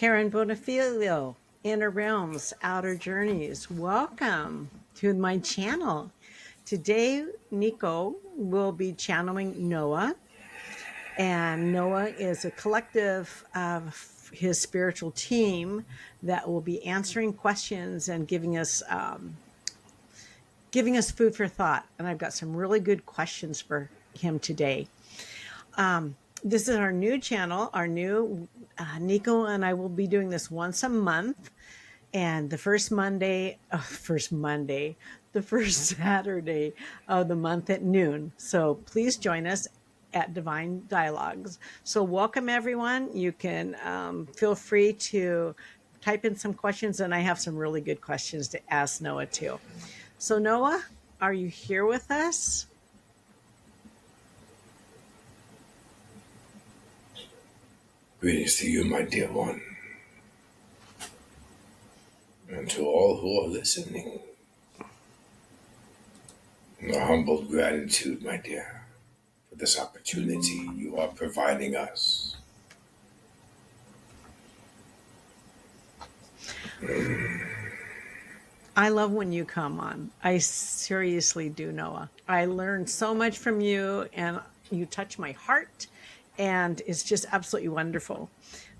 Karen Bonafilio, Inner Realms, Outer Journeys. Welcome to my channel. Today, Nico will be channeling Noah, and Noah is a collective of his spiritual team that will be answering questions and giving us food for thought. And I've got some really good questions for him today. This is our new channel, our new Nico and I will be doing this once a month. And the first Saturday of the month at noon. So please join us at Divine Dialogues. So welcome, everyone. You can feel free to type in some questions, and I have some really good questions to ask Noah too. So Noah, are you here with us? Greetings to you, my dear one, and to all who are listening. A humble gratitude, my dear, for this opportunity you are providing us. I love when you come on. I seriously do, Noah. I learned so much from you, and you touch my heart, and it's just absolutely wonderful.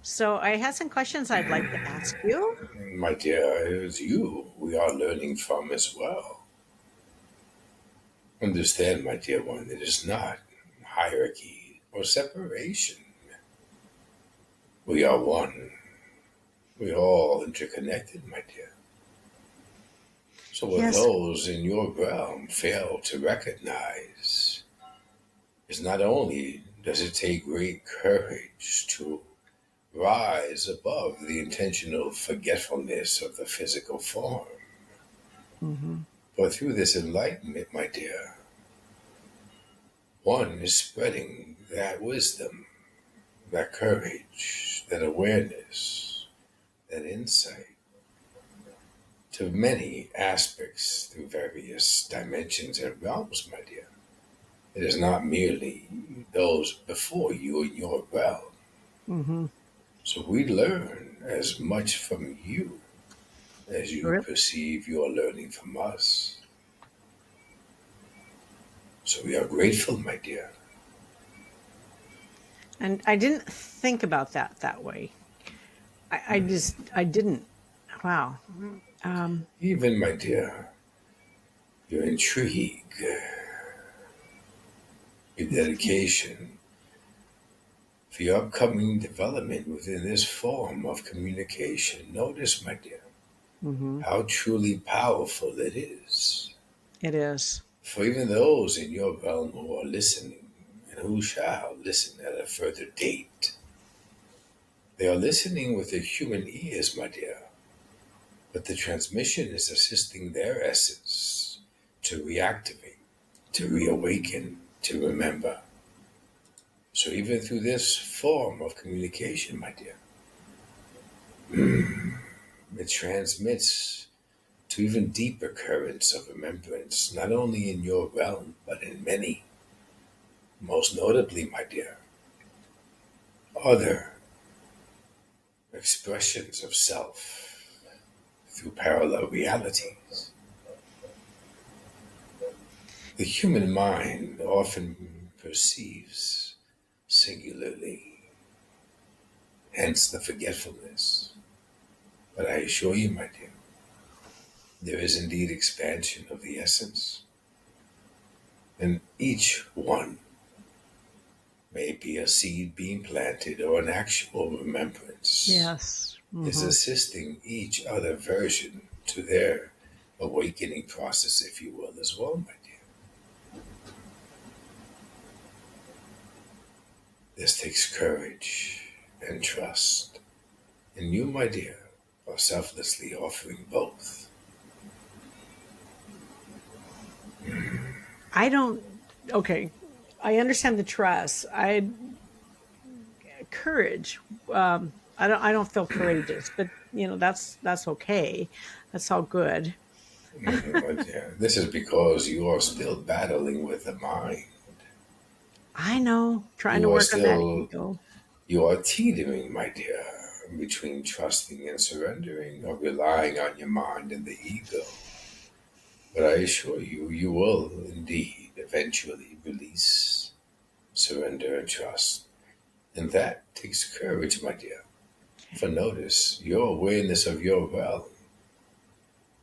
So I had some questions I'd like to ask you. My dear, it is you we are learning from as well. Understand, my dear one, it is not hierarchy or separation. We are one. We are all interconnected, my dear. So what Yes. those in your realm fail to recognize is not only does it take great courage to rise above the intentional forgetfulness of the physical form, Mm-hmm. but through this enlightenment, my dear, one is spreading that wisdom, that courage, that awareness, that insight to many aspects through various dimensions and realms, my dear. It is not merely those before you in your realm. Mm-hmm. So we learn as much from you as you Really? perceive you are learning from us. So we are grateful, my dear. And I didn't think about that way. I didn't. Wow. Even, my dear, your intrigue, your dedication for your upcoming development within this form of communication. Notice, my dear, Mm-hmm. how truly powerful it is. It is. For even those in your realm who are listening and who shall listen at a further date, they are listening with their human ears, my dear, but the transmission is assisting their essence to reactivate, to reawaken, to remember. So even through this form of communication, my dear, it transmits to even deeper currents of remembrance, not only in your realm, but in many. Most notably, my dear, other expressions of self through parallel realities. The human mind often perceives singularly, hence the forgetfulness. But I assure you, my dear, there is indeed expansion of the essence, and each one may be a seed being planted or an actual remembrance Yes. is Mm-hmm. assisting each other version to their awakening process, if you will, as well, my dear. This takes courage and trust, and you, my dear, are selflessly offering both. I don't. Okay. I understand the trust. I courage. I don't feel courageous, but that's okay. That's all good. My dear, this is because you are still battling with the mind. I know. Trying to You are work on that still, ego. you are teetering, my dear. between trusting and surrendering or relying on your mind and the ego. But I assure you, you will indeed eventually release, surrender, and trust. And that takes courage, my dear. For notice, your awareness of your realm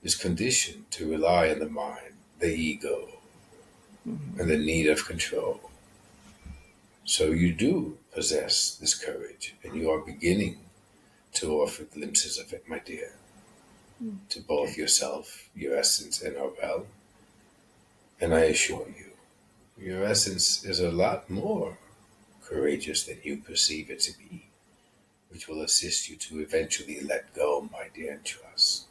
is conditioned to rely on the mind, the ego, and the need of control. So you do possess this courage, and you are beginning to offer glimpses of it, my dear, to both yourself, your essence, and our realm. And I assure you, your essence is a lot more courageous than you perceive it to be, which will assist you to eventually let go, my dear, and trust.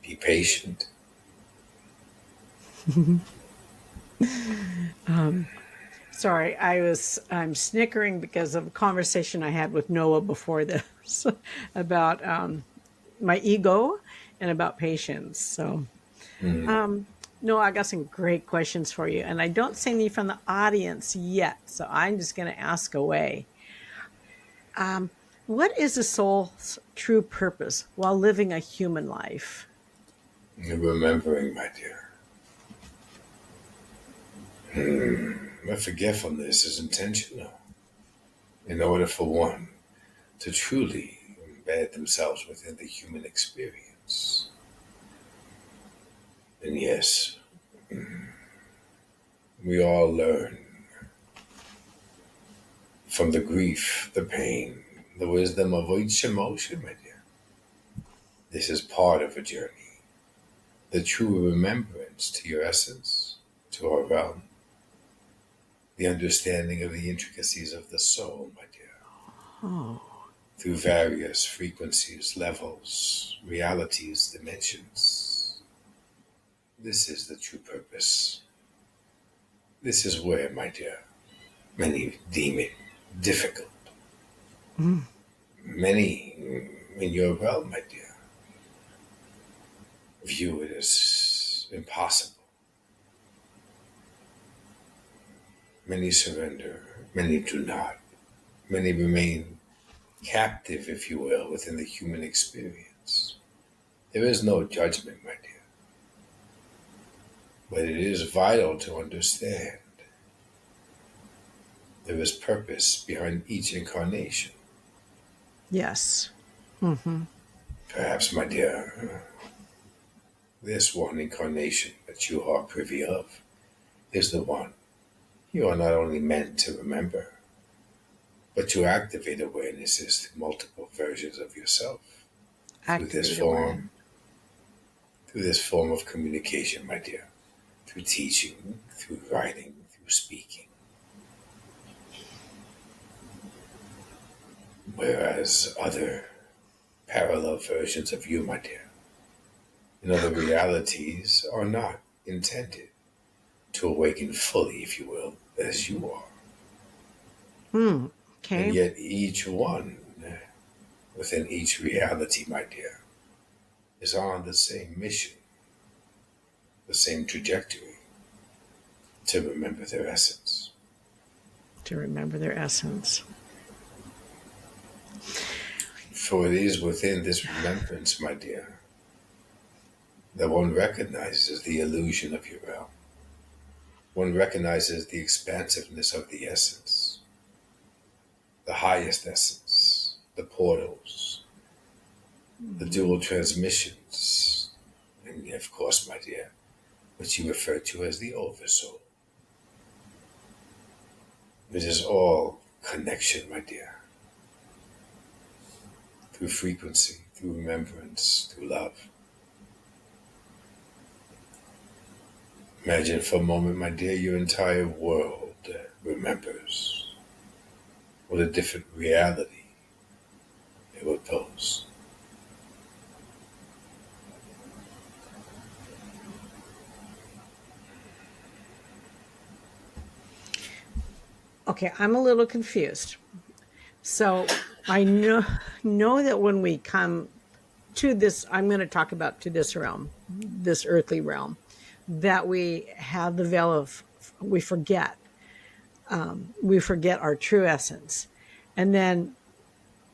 Be patient. Sorry, I'm snickering because of a conversation I had with Noah before this about my ego and about patience. So, Mm. Noah, I got some great questions for you, and I don't see any from the audience yet, so I'm just going to ask away. What is the soul's true purpose while living a human life? Remembering, my dear, my forgetfulness is intentional in order for one to truly embed themselves within the human experience. And yes, we all learn from the grief, the pain, the wisdom of each emotion, my dear. This is part of a journey. The true remembrance to your essence, to our realm, the understanding of the intricacies of the soul, my dear, Oh, through various frequencies, levels, realities, dimensions. This is the true purpose. This is where, my dear, many deem it difficult. mm, Many in your realm, my dear, view it as impossible. Many surrender, many do not. Many remain captive, if you will, within the human experience. There is no judgment, my dear, but it is vital to understand there is purpose behind each incarnation. yes. Mm-hmm. Perhaps, my dear, this one incarnation that you are privy of is the one you are not only meant to remember, but to activate awarenesses to multiple versions of yourself through this Activate awareness. form, through this form of communication, my dear, through teaching, through writing, through speaking. Whereas other parallel versions of you, my dear, in other realities are not intended to awaken fully, if you will, as you are. Hmm. And Okay. yet each one within each reality, my dear, is on the same mission, the same trajectory to remember their essence. To remember their essence. For it is within this remembrance, my dear, that one recognizes the illusion of your realm. One recognizes the expansiveness of the essence, the highest essence, the portals, the dual transmissions, and of course, my dear, what you refer to as the oversoul. It is all connection, my dear, through frequency, through remembrance, through love. Imagine for a moment, my dear, your entire world remembers what a different reality it would pose. Okay, I'm a little confused. So I know that when we come to this, I'm going to talk about to this realm, this earthly realm, that we have the veil of we forget our true essence, and then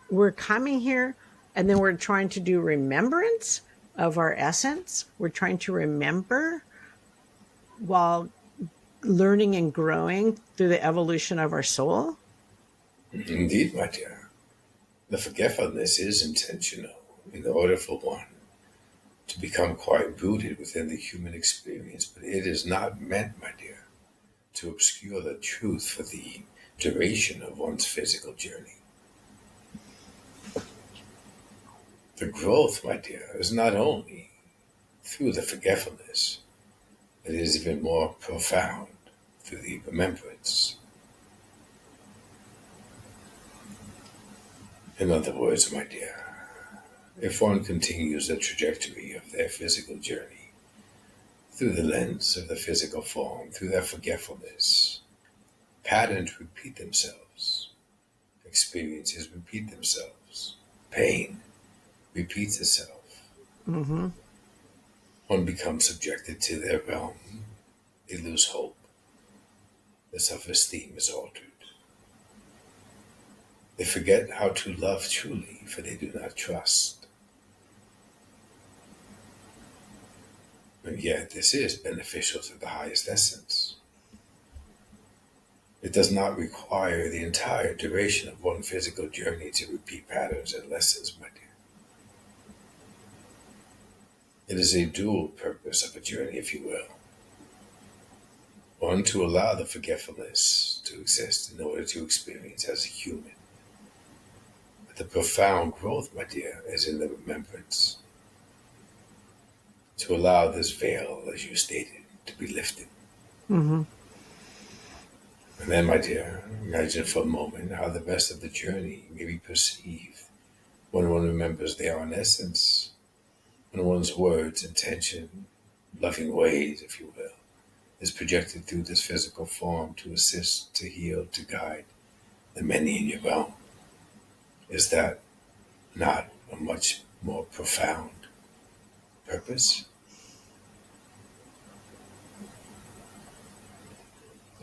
we're coming here and then we're trying to do remembrance of our essence. We're trying to remember while learning and growing through the evolution of our soul. Indeed, my dear. The forgetfulness is intentional in order for one to become quite rooted within the human experience, but it is not meant, my dear, to obscure the truth for the duration of one's physical journey. The growth, my dear, is not only through the forgetfulness, but it is even more profound through the remembrance. In other words, my dear, if one continues the trajectory of their physical journey through the lens of the physical form, through their forgetfulness, patterns repeat themselves, experiences repeat themselves, pain repeats itself. Mm-hmm. One becomes subjected to their realm. They lose hope. Their self-esteem is altered. They forget how to love truly, for they do not trust. And yet this is beneficial to the highest essence. It does not require the entire duration of one physical journey to repeat patterns and lessons, my dear. It is a dual purpose of a journey, if you will. One, to allow the forgetfulness to exist in order to experience as a human. But the profound growth, my dear, is in the remembrance. To allow this veil, as you stated, to be lifted. Mm-hmm. And then, my dear, imagine for a moment how the rest of the journey may be perceived when one remembers their own essence, when one's words, intention, loving ways, if you will, is projected through this physical form to assist, to heal, to guide the many in your realm. Is that not a much more profound purpose?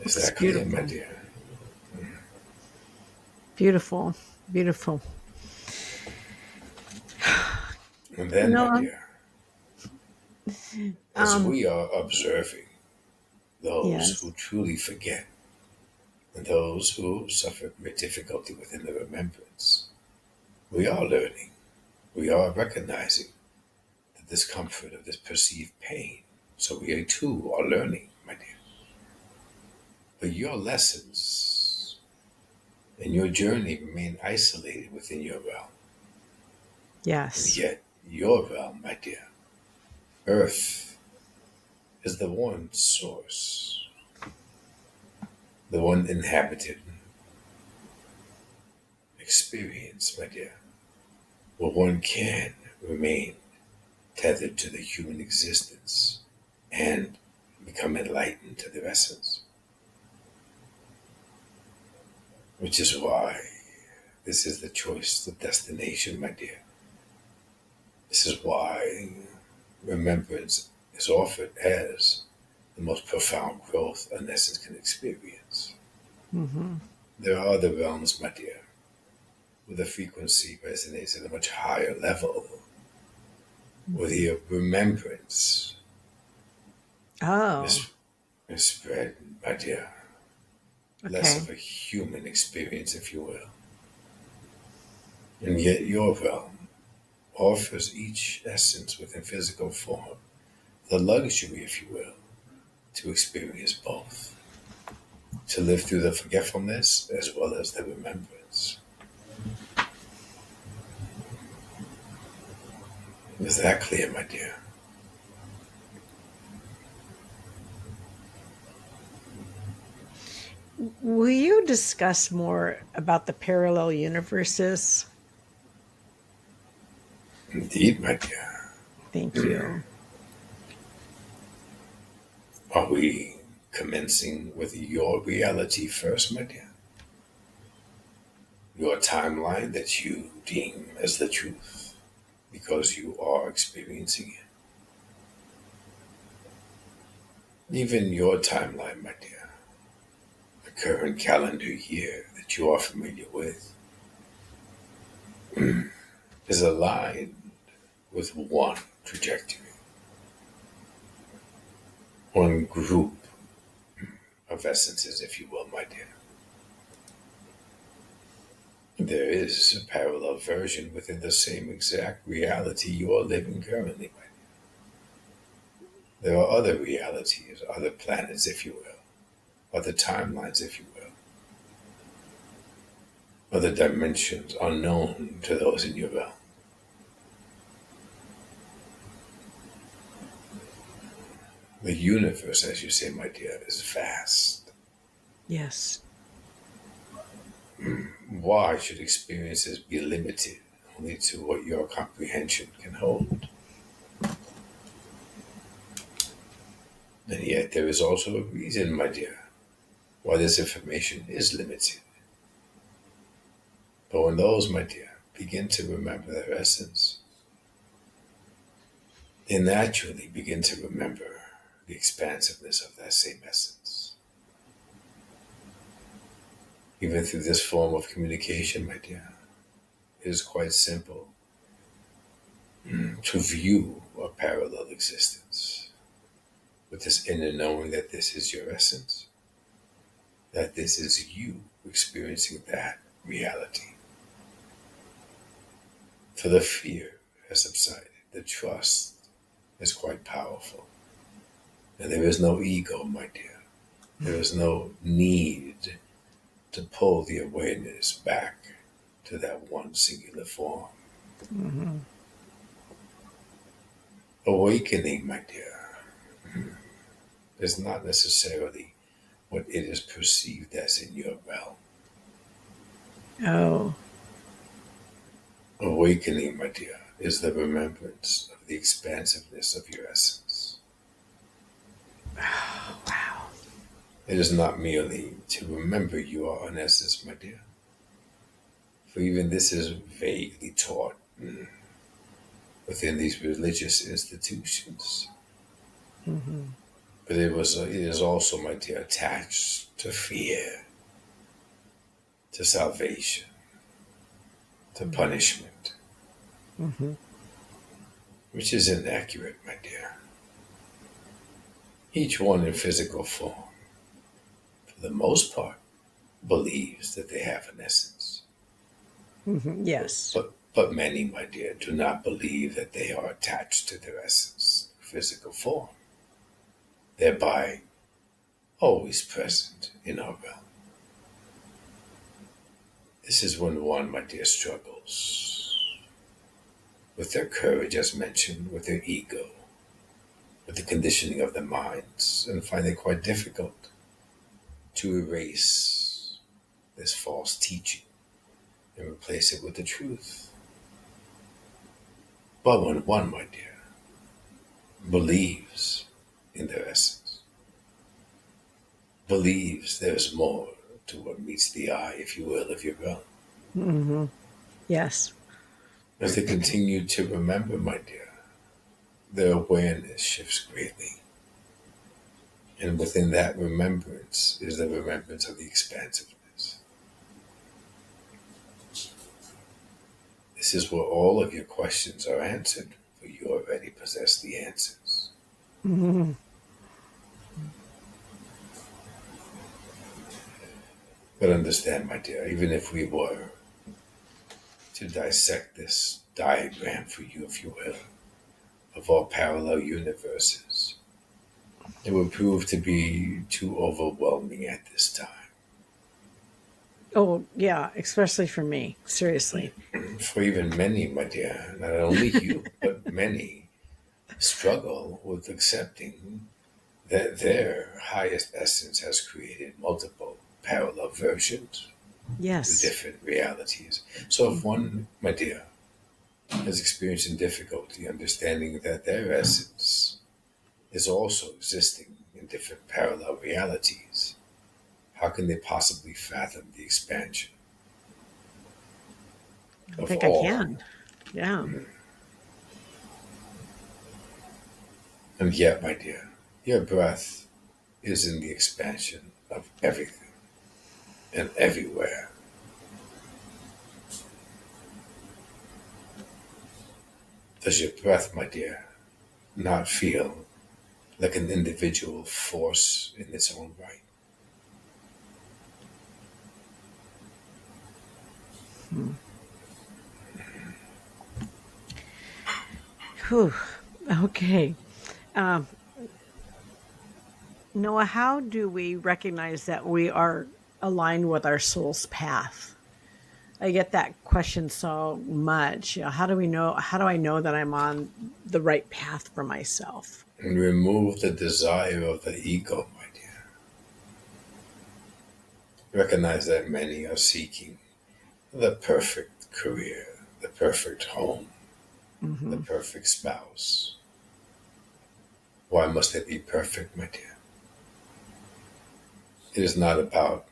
Is It's that clear, my beautiful. dear? Beautiful. Beautiful. And then, my Noah, dear, as um, we are observing those yes. who truly forget and those who suffer great difficulty within the remembrance, we are learning, we are recognizing the discomfort of this perceived pain. So we too are learning, my dear. But your lessons and your journey remain isolated within your realm. And Yes. yet, your realm, my dear, Earth, is the one source, the one inhabited experience, my dear, where one can remain tethered to the human existence and become enlightened to their essence. Which is why this is the choice, the destination, my dear. This is why remembrance is offered as the most profound growth an essence can experience. Mm-hmm. There are other realms, my dear, where the frequency resonates at a much higher level, where the remembrance Oh, is, is spread, my dear, less okay. of a human experience, if you will. And yet your realm offers each essence within physical form the luxury, if you will, to experience both, to live through the forgetfulness as well as the remembrance. Is that clear, my dear? Will you discuss more about the parallel universes? Indeed, my dear. Thank you. Are we commencing with your reality first, my dear? Your timeline that you deem as the truth because you are experiencing it. Even your timeline, my dear, the current calendar year that you are familiar with. is aligned with one trajectory, one group of essences, if you will, my dear. There is a parallel version within the same exact reality you are living currently, my dear. There are other realities, other planets, if you will, other timelines, if you will, other dimensions unknown to those in your realm. The universe, as you say, my dear, is vast. Yes. Why should experiences be limited only to what your comprehension can hold? And yet there is also a reason, my dear, why this information is limited. But when those, my dear, begin to remember their essence, they naturally begin to remember the expansiveness of that same essence. Even through this form of communication, my dear, it is quite simple to view a parallel existence with this inner knowing that this is your essence, that this is you experiencing that reality. For the fear has subsided, the trust is quite powerful. And there is no ego, my dear. There is no need to pull the awareness back to that one singular form. Mm-hmm. Awakening, my dear, is not necessarily what it is perceived as in your realm. Oh. Awakening, my dear, is the remembrance of the expansiveness of your essence. Oh, wow. It is not merely to remember you are an essence, my dear. For even this is vaguely taught within these religious institutions. Mm-hmm. But it is also, my dear, attached to fear, to salvation, to punishment, Mm-hmm. which is inaccurate, my dear. Each one in physical form, for the most part, believes that they have an essence. Mm-hmm. Yes. But many, my dear, do not believe that they are attached to their essence, physical form, thereby always present in our realm. This is when one, my dear, struggles with their courage, as mentioned, with their ego, with the conditioning of their minds, and find it quite difficult to erase this false teaching and replace it with the truth. But when one, my dear, believes in their essence, believes there's more to what meets the eye, if you will, of your realm, Mm-hmm. Yes. as they continue to remember, my dear, their awareness shifts greatly. And within that remembrance is the remembrance of the expansiveness. This is where all of your questions are answered, for you already possess the answers. Mm-hmm. But understand, my dear, even if we were to dissect this diagram for you, if you will, of all parallel universes, it would prove to be too overwhelming at this time. Oh, yeah, especially for me. Seriously. For even many, my dear, not only you, but many struggle with accepting that their highest essence has created multiple parallel versions to Yes. different realities. So if one, my dear, is experiencing difficulty understanding that their essence is also existing in different parallel realities, how can they possibly fathom the expansion I of think I all? can. Yeah. And yet, my dear, your breath is in the expansion of everything and everywhere. Does your breath, my dear, not feel like an individual force in its own right? Whew. Okay. Um, Noah, how do we recognize that we are aligned with our soul's path? I get that question so much. How do we know? How do I know that I'm on the right path for myself? And remove the desire of the ego, my dear. Recognize that many are seeking the perfect career, the perfect home, the Mm-hmm. perfect spouse. Why must they be perfect, my dear? It is not about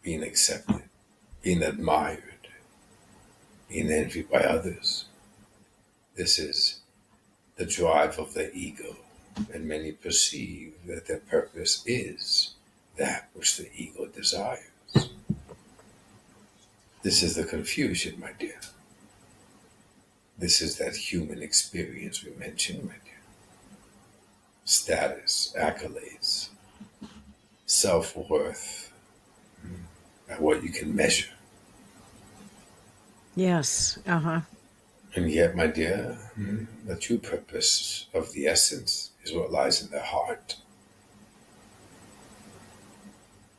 being accepted, being admired, being envied by others. This is the drive of the ego, and many perceive that their purpose is that which the ego desires. This is the confusion, my dear. This is that human experience we mentioned, my dear. Status, accolades, self-worth, and what you can measure. Yes. Uh huh. And yet, my dear, the true purpose of the essence is what lies in the heart.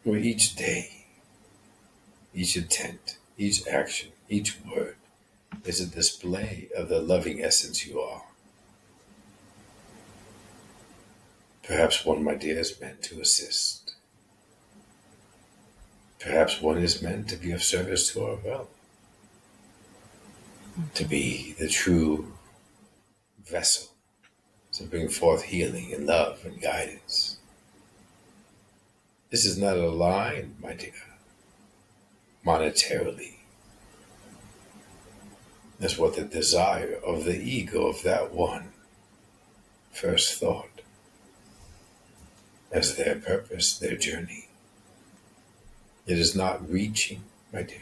Where each day, each intent, each action, each word is a display of the loving essence you are. Perhaps one, my dear, is meant to assist. Perhaps one is meant to be of service to our realm, to be the true vessel, to bring forth healing and love and guidance. This is not aligned, my dear, monetarily. That's what the desire of the ego of that one first thought as their purpose, their journey. It is not reaching, my dear.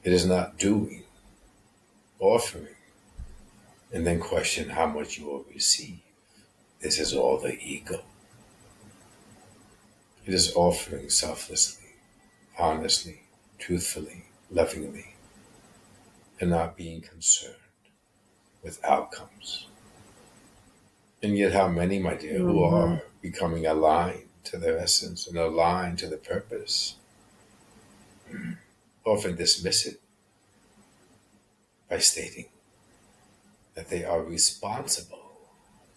It is not doing, offering, and then question how much you will receive. This is all the ego. It is offering selflessly, honestly, truthfully, lovingly, and not being concerned with outcomes. And yet, how many, my dear, who Mm-hmm. are becoming aligned to their essence and aligned to the purpose, often dismiss it by stating that they are responsible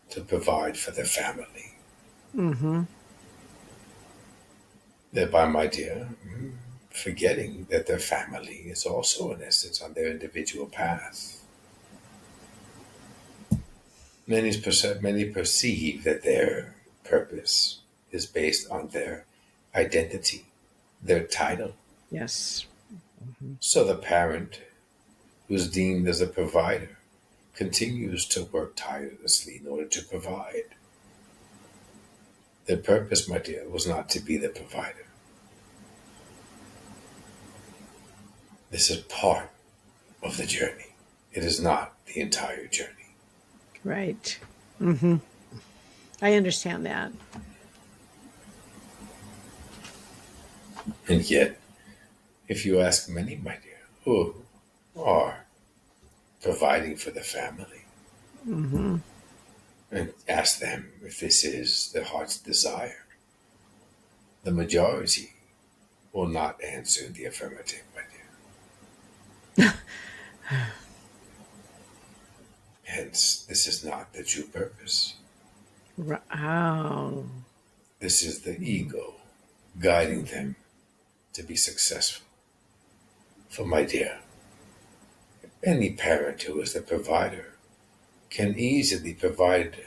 to provide for their family. Mm-hmm. Thereby, my dear, forgetting that their family is also, in essence, on their individual path. Many perceive that their purpose is based on their identity, their title. Yes. Mm-hmm. So the parent, who is deemed as a provider, continues to work tirelessly in order to provide. Their purpose, my dear, was not to be the provider. This is part of the journey. It is not the entire journey. Right. Mm-hmm. I understand that. And yet, if you ask many, my dear, who are providing for the family, Mm-hmm. and ask them if this is their heart's desire, the majority will not answer in the affirmative, my dear. Hence, this is not the true purpose. Wow. This is the ego guiding them to be successful. For my dear, any parent who is the provider can easily provide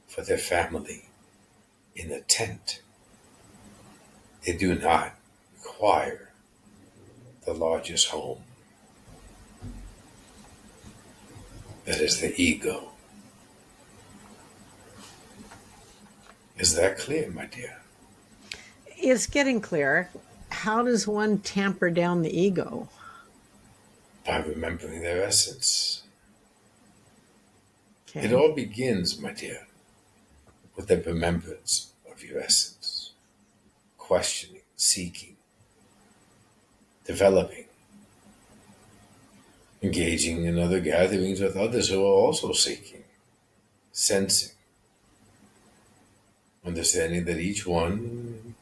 for their family in a tent. They do not require the largest home. That is the ego. Is that clear, my dear? It's getting clear. How does one tamper down the ego? By remembering their essence, It Okay. all begins, my dear, with the remembrance of your essence, questioning, seeking, developing, engaging in other gatherings with others who are also seeking, sensing, understanding that each one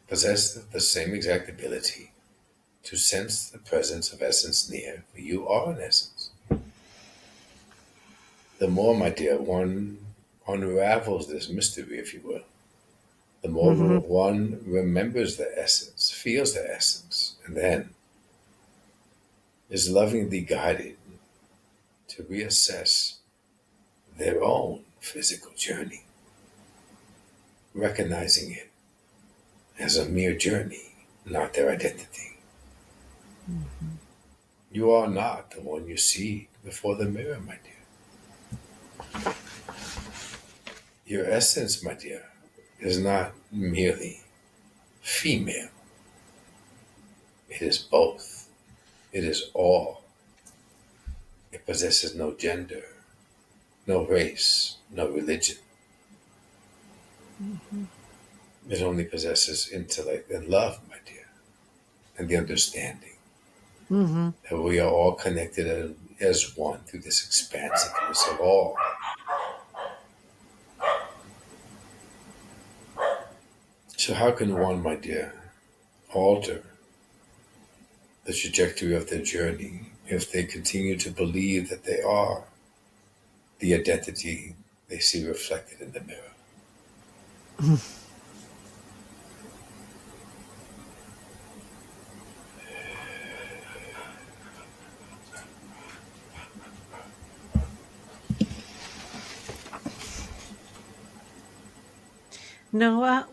possesses the same exact ability to sense the presence of essence near, for you are an essence. The more, my dear, one unravels this mystery, if you will, the more Mm-hmm. one remembers the essence, feels the essence, and then is lovingly guided to reassess their own physical journey, recognizing it as a mere journey, not their identity. Mm-hmm. You are not the one you see before the mirror, my dear. Your essence, my dear, is not merely female, it is both. It is all. It possesses no gender, no race, no religion. Mm-hmm. It only possesses intellect and love, my dear, and the understanding Mm-hmm. that we are all connected as one through this expansiveness of all. So, how can one, my dear, alter the trajectory of their journey if they continue to believe that they are the identity they see reflected in the mirror? Noah,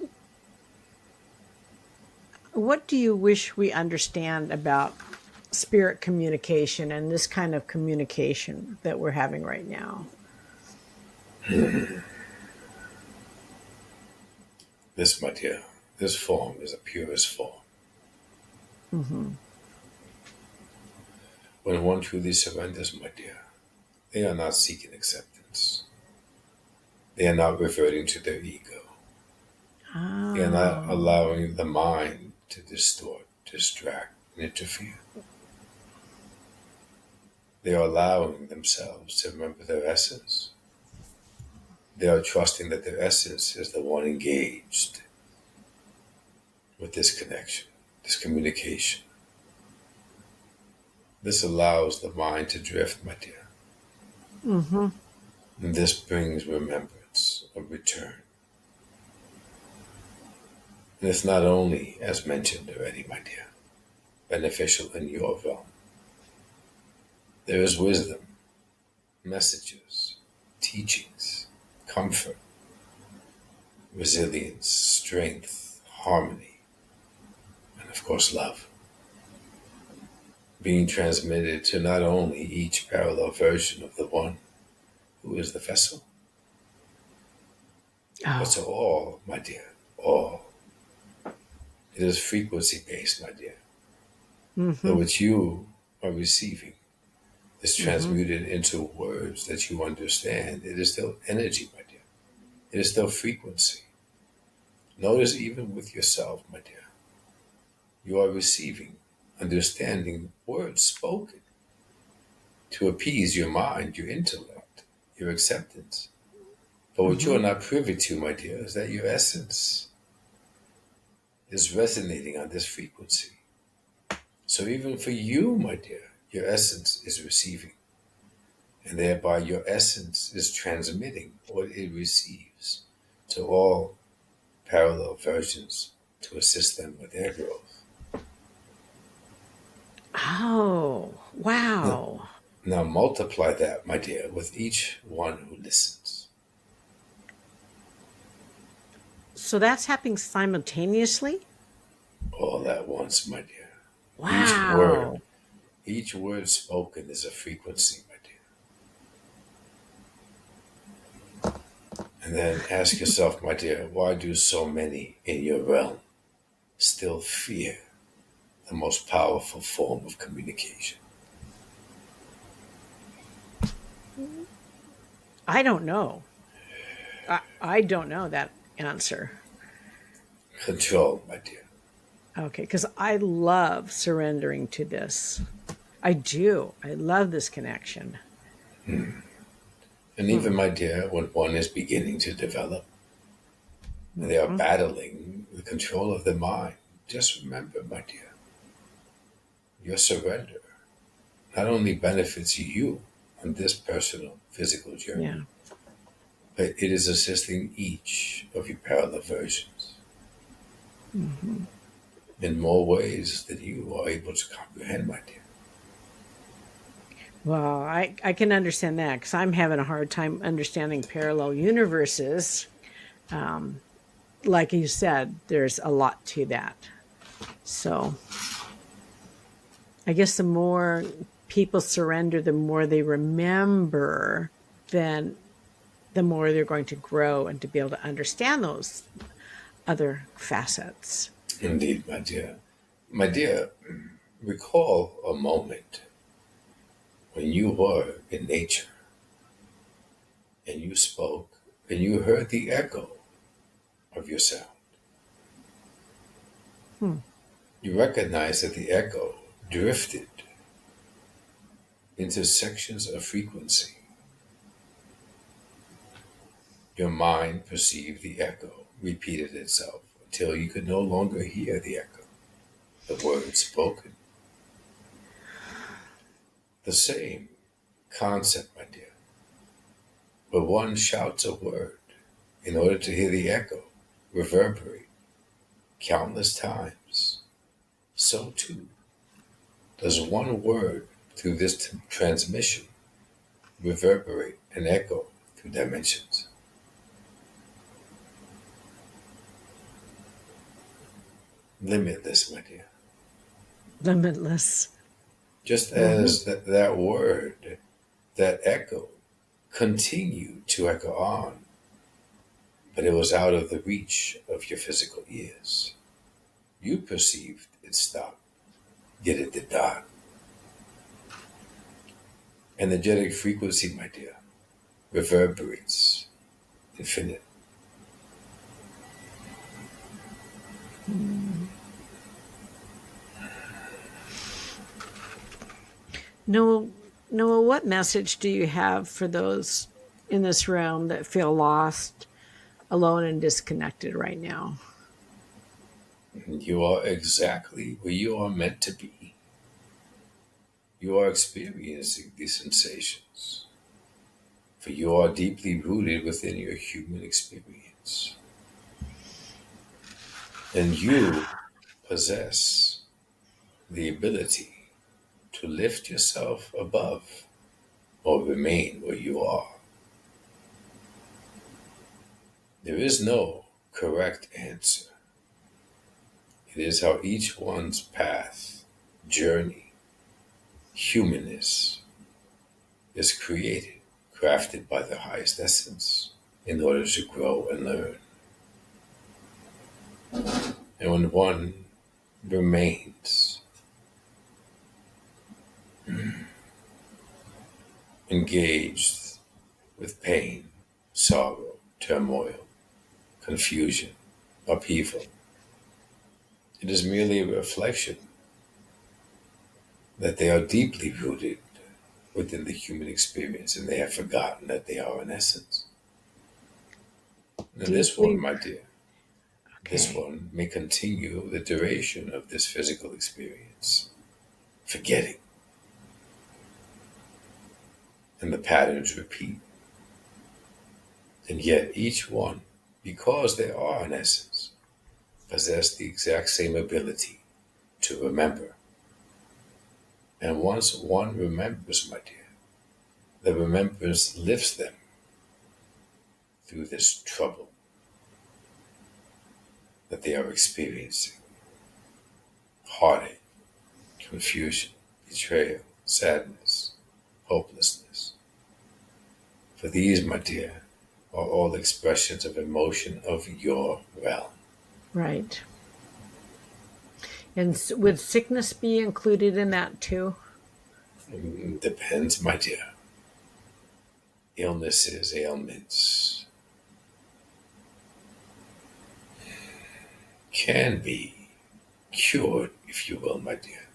what do you wish we understand about spirit communication and this kind of communication that we're having right now? This, my dear, this form is the purest form. Mm-hmm. When one truly surrenders, my dear, they are not seeking acceptance. They are not reverting to their ego. They are not Oh. allowing the mind to distort, distract, and interfere. They are allowing themselves to remember their essence. They are trusting that their essence is the one engaged with this connection, this communication. This allows the mind to drift, my dear. Mm-hmm. And this brings remembrance of return. And it's not only, as mentioned already, my dear, beneficial in your realm. There is wisdom, messages, teachings, comfort, resilience, strength, harmony, and of course love, being transmitted to not only each parallel version of the one who is the vessel, but to Oh. all, my dear, all. It is frequency based, my dear. Though Mm-hmm. what you are receiving is Mm-hmm. transmuted into words that you understand, it is still energy, my dear. It is still frequency. Notice even with yourself, my dear, you are receiving, understanding words spoken to appease your mind, your intellect, your acceptance. But what you Mm-hmm. are not privy to, my dear, is that your essence is resonating on this frequency. So even for you, my dear, your essence is receiving, and thereby your essence is transmitting what it receives to all parallel versions to assist them with their growth. Oh, Now, wow. now multiply that, my dear, with each one who listens. So that's happening simultaneously? All at once, my dear. Each word, Wow. each word spoken is a frequency, my dear. And then ask yourself, my dear, why do so many in your realm still fear the most powerful form of communication? I don't know. I don't know that answer. Control, my dear. Okay, because I love surrendering to this. I do. I love this connection. And even, my dear, when one is beginning to develop, and they are Mm-hmm. battling the control of the mind, just remember, my dear, your surrender not only benefits you on this personal physical journey, Yeah. but it is assisting each of your parallel versions Mm-hmm. in more ways than you are able to comprehend, my dear. Well, I can understand that because I'm having a hard time understanding parallel universes. Um, like you said, there's a lot to that. So I guess the more people surrender, the more they remember, then the more they're going to grow and to be able to understand those other facets. Indeed, my dear. My dear, recall a moment when you were in nature and you spoke and you heard the echo of your sound. Hmm. You recognized that the echo drifted into sections of frequency. Your mind perceived the echo repeated itself until you could no longer hear the echo, the words spoken. The same concept, my dear. But one shouts a word in order to hear the echo reverberate countless times. So too does one word through this transmission reverberate and echo through dimensions. Limitless, my dear. Limitless. Just Mm-hmm. as that word, that echo, continued to echo on, but it was out of the reach of your physical ears. You perceived it stop, yet it did not. Energetic frequency, my dear, reverberates infinite. Noah, Noah, what message do you have for those in this realm that feel lost, alone, and disconnected right now? You are exactly where you are meant to be. You are experiencing these sensations, for you are deeply rooted within your human experience. And you possess the ability to lift yourself above or remain where you are. There is no correct answer. It is how each one's path, journey, humanness is created, crafted by the highest essence in order to grow and learn. And when one remains engaged with pain, sorrow, turmoil, confusion, upheaval, it is merely a reflection that they are deeply rooted within the human experience and they have forgotten that they are an essence. And this one, Deeply. my dear, this Okay. one may continue the duration of this physical experience, forgetting, and the patterns repeat. And yet each one, because they are an essence, possess the exact same ability to remember. And once one remembers, my dear, the remembrance lifts them through this trouble that they are experiencing. Heartache, confusion, betrayal, sadness, hopelessness. For these, my dear, are all expressions of emotion of your realm. Right. And would sickness be included in that too? Depends, my dear. illnesses, ailments can be cured, if you will, my dear,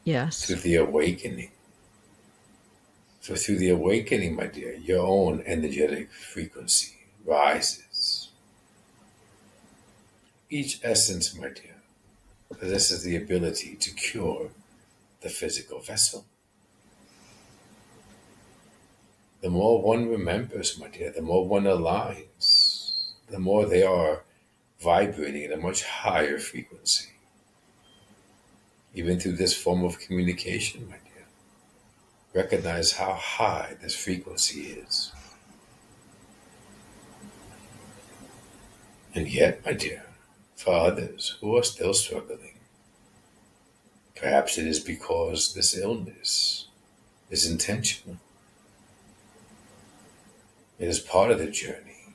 Yes. through the awakening. So through the awakening, my dear, your own energetic frequency rises. Each essence, my dear, possesses the ability to cure the physical vessel. The more one remembers, my dear, the more one aligns, the more they are vibrating at a much higher frequency. Even through this form of communication, my dear, recognize how high this frequency is. And yet, my dear, for others who are still struggling, perhaps it is because this illness is intentional. It is part of the journey.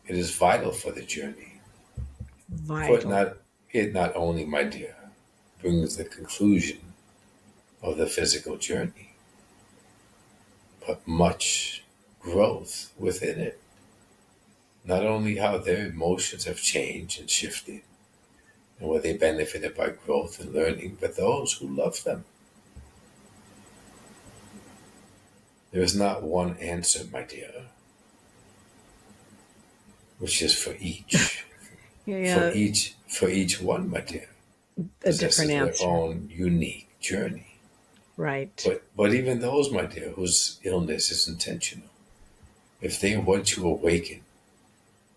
It is vital for the journey. For Vital. it not only, my dear, brings the conclusion of the physical journey, but much growth within it. Not only how their emotions have changed and shifted, and where they benefited by growth and learning, but those who love them. There is not one answer, my dear, which is for each. Yeah, For each one, my dear, a different possesses their answer. own unique journey. Right. But even those, my dear, whose illness is intentional, if they were to awaken,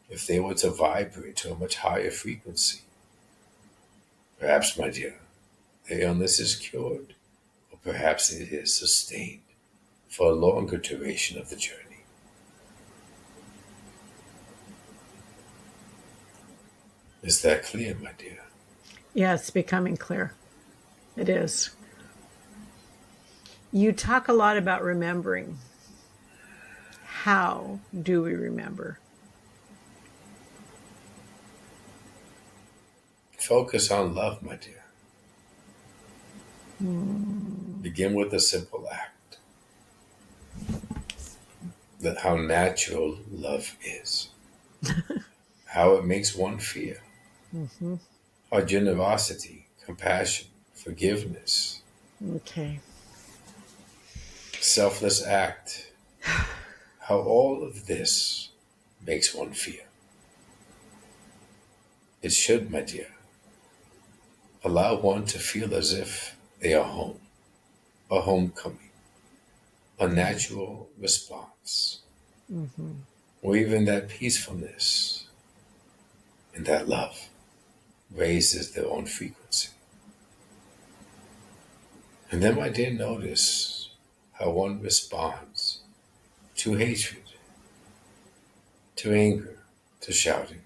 if they were to vibrate to a much higher frequency, perhaps, my dear, their illness is cured, or perhaps it is sustained for a longer duration of the journey. Is that clear, my dear? Yeah, it's becoming clear. It is. You talk a lot about remembering. How do we remember? Focus on love, my dear. Hmm. Begin with a simple act. That how natural love is. How it makes one feel. Mm-hmm. How generosity, compassion, forgiveness, Okay. selfless act, how all of this makes one feel. It should, my dear, allow one to feel as if they are home, a homecoming, a natural response, Mm-hmm. or even that peacefulness and that love raises their own frequency. And then, my dear, notice how one responds to hatred, to anger, to shouting,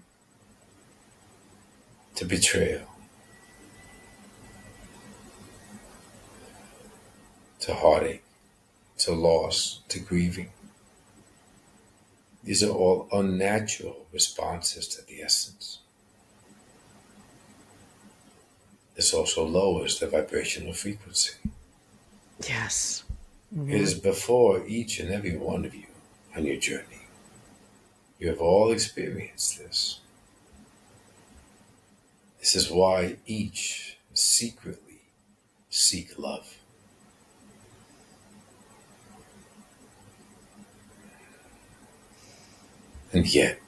to betrayal, to heartache, to loss, to grieving. These are all unnatural responses to the essence. This also lowers the vibrational frequency. Yes. It Mm-hmm. is before each and every one of you on your journey. You have all experienced this. This is why each secretly seek love. And yet,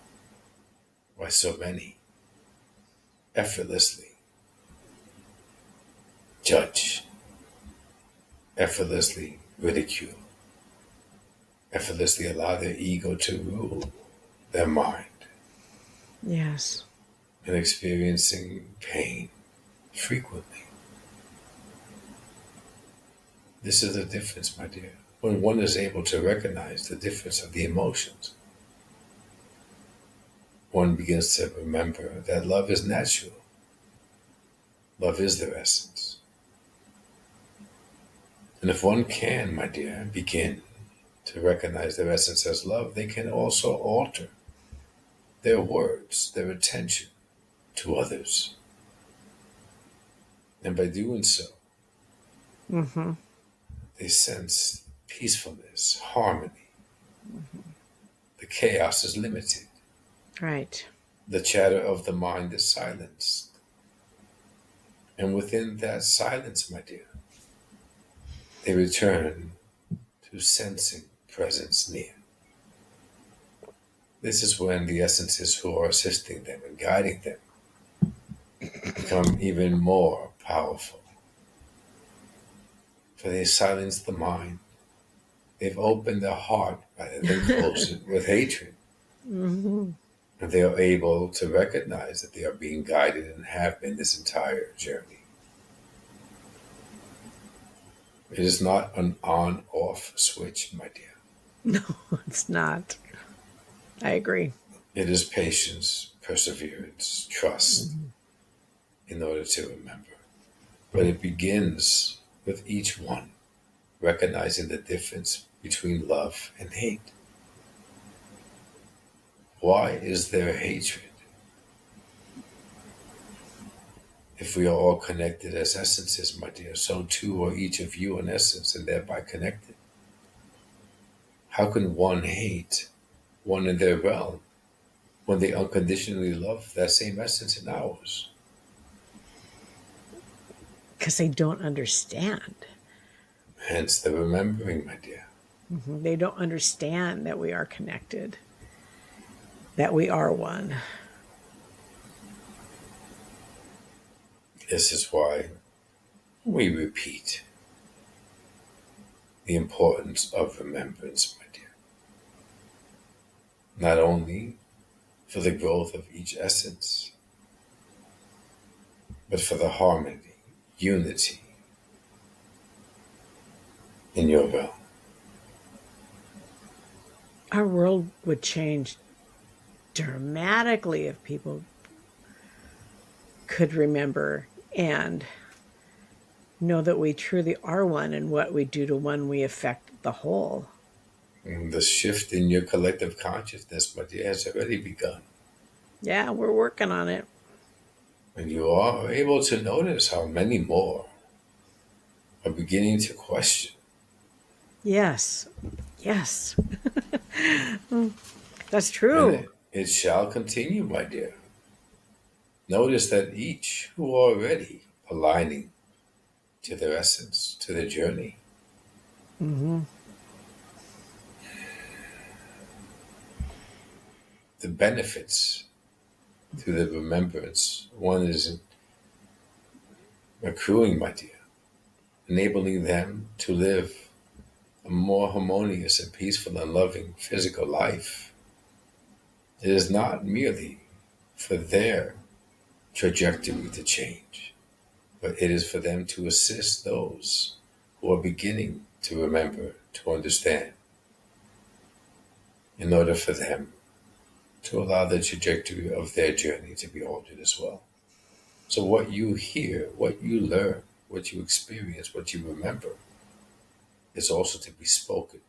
why so many effortlessly judge, effortlessly ridicule, effortlessly allow their ego to rule their mind Yes. and experiencing pain frequently. This is the difference, my dear. When one is able to recognize the difference of the emotions, one begins to remember that love is natural. Love is their essence. And if one can, my dear, begin to recognize their essence as love, they can also alter their words, their attention to others. And by doing so, Mm-hmm. they sense peacefulness, harmony, The chaos is limited. Right. The chatter of the mind is silenced. And within that silence, my dear, they return to sensing presence near. This is when the essences who are assisting them and guiding them become even more powerful. For they silence the mind. They've opened their heart rather than closed it with hatred. Mm-hmm. And they are able to recognize that they are being guided and have been this entire journey. It is not an on-off switch, my dear. No, it's not. I agree. It is patience, perseverance, trust Mm-hmm. in order to remember. But it begins with each one recognizing the difference between love and hate. Why is there hatred? If we are all connected as essences, my dear, so too are each of you an essence and thereby connected. How can one hate one in their realm when they unconditionally love that same essence in ours? Because they don't understand. Hence the remembering, my dear. Mm-hmm. They don't understand that we are connected, that we are one. This is why we repeat the importance of remembrance, my dear. Not only for the growth of each essence, but for the harmony, unity in your realm. Our world would change dramatically if people could remember and know that we truly are one, and what we do to one, we affect the whole. And the shift in your collective consciousness, my dear, has already begun. Yeah, we're working on it. And you are able to notice how many more are beginning to question. Yes. Yes. That's And true. it shall continue, my dear. Notice that each who are already aligning to their essence, to their journey, Mm-hmm. the benefits through the remembrance one is accruing, my dear, enabling them to live a more harmonious and peaceful and loving physical life. It is not merely for their trajectory to change, but it is for them to assist those who are beginning to remember, to understand, in order for them to allow the trajectory of their journey to be altered as well. So what you hear, what you learn, what you experience, what you remember is also to be spoken,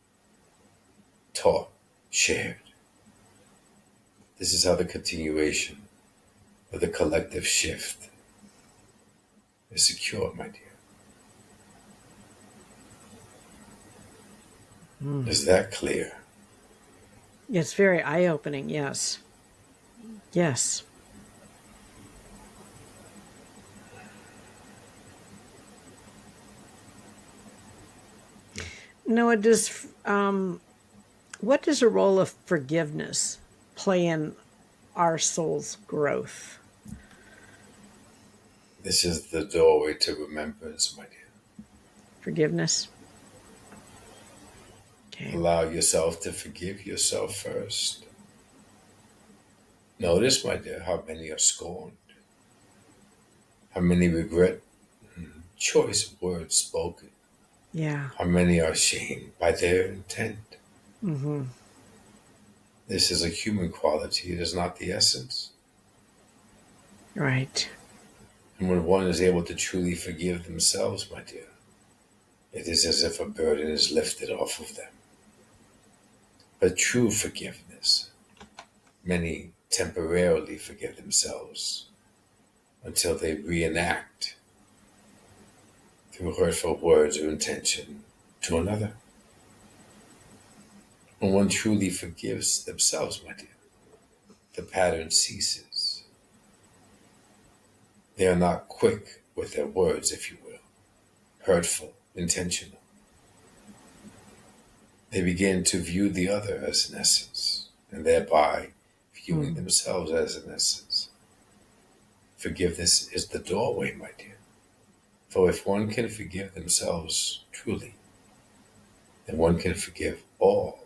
taught, shared. This is how the continuation of the collective shift is secure, my dear. Mm. Is that clear? It's very eye-opening. Yes. Yes. Noah, what does a role of forgiveness play in our soul's growth? This is the doorway to remembrance, my dear. Forgiveness. Okay. Allow yourself to forgive yourself first. Notice, my dear, how many are scorned, how many regret choice words spoken, Yeah. how many are shamed by their intent. Mm-hmm. This is a human quality, it is not the essence. Right. And when one is able to truly forgive themselves, my dear, it is as if a burden is lifted off of them. But true forgiveness, many temporarily forgive themselves until they reenact through hurtful words or intention to another. When one truly forgives themselves, my dear, the pattern ceases. They are not quick with their words, if you will, hurtful, intentional. They begin to view the other as an essence, and thereby viewing themselves as an essence. Forgiveness is the doorway, my dear. For if one can forgive themselves truly, then one can forgive all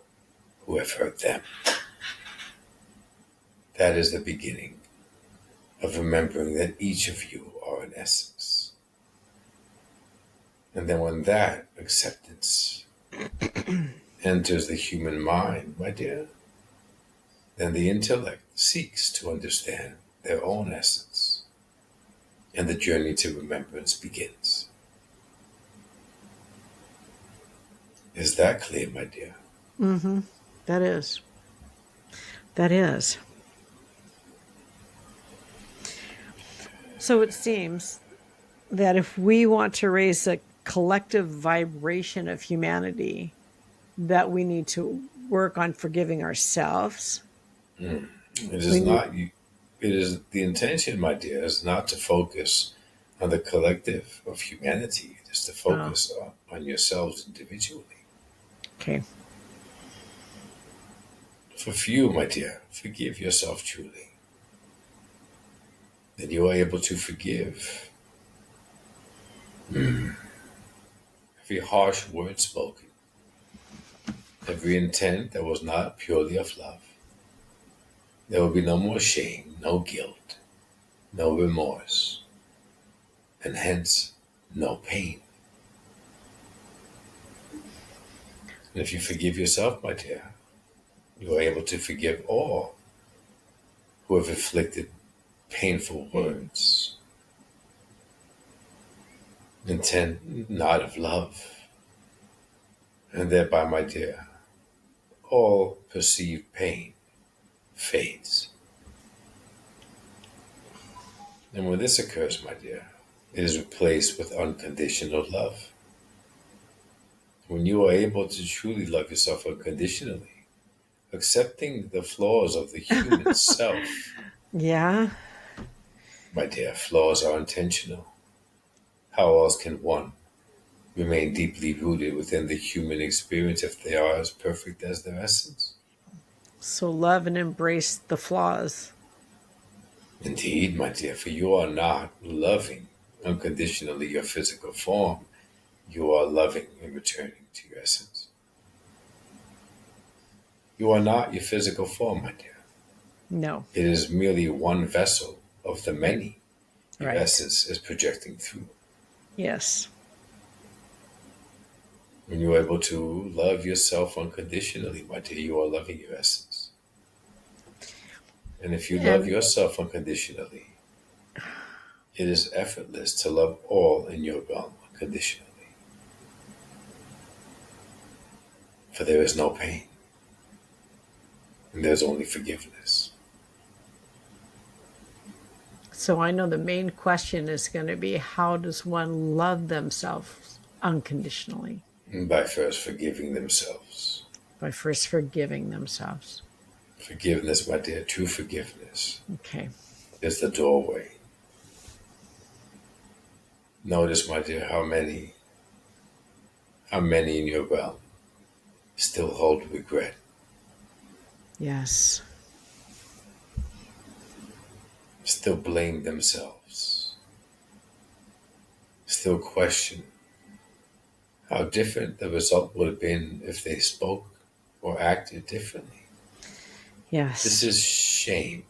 who have hurt them. That is the beginning of remembering that each of you are an essence. And then when that acceptance enters the human mind, my dear, then the intellect seeks to understand their own essence, and the journey to remembrance begins. Is that clear, my dear? Mm-hmm. That is. That is. So it seems that if we want to raise the collective vibration of humanity, that we need to work on forgiving ourselves. It is not you. It is the intention, my dear, is not to focus on the collective of humanity. It is to focus on yourselves individually. Okay. For few, my dear, forgive yourself truly. Then you are able to forgive every harsh word spoken, every intent that was not purely of love. There will be no more shame, no guilt, no remorse, and hence no pain. And if you forgive yourself, my dear, you are able to forgive all who have inflicted painful words, intent not of love, and thereby, my dear, all perceived pain fades. And when this occurs, my dear, it is replaced with unconditional love. When you are able to truly love yourself unconditionally, accepting the flaws of the human self, Yeah. my dear, flaws are intentional. How else can one remain deeply rooted within the human experience if they are as perfect as their essence? So love and embrace the flaws. Indeed, my dear, for you are not loving unconditionally your physical form. You are loving and returning to your essence. You are not your physical form, my dear. No. It is merely one vessel of the many your Right. essence is projecting through. Yes. When you are able to love yourself unconditionally, my dear, you are loving your essence. And if you love And yourself unconditionally, it is effortless to love all in your realm unconditionally. For there is no pain, and there's only forgiveness. so I know the main question is going to be, how does one love themselves unconditionally? And by first forgiving themselves. By first forgiving themselves. Forgiveness, my dear, true forgiveness Okay. is the doorway. Notice, my dear, how many in your realm still hold regret. Yes. Still blame themselves. Still question how different the result would have been if they spoke or acted differently. Yes. This is shame.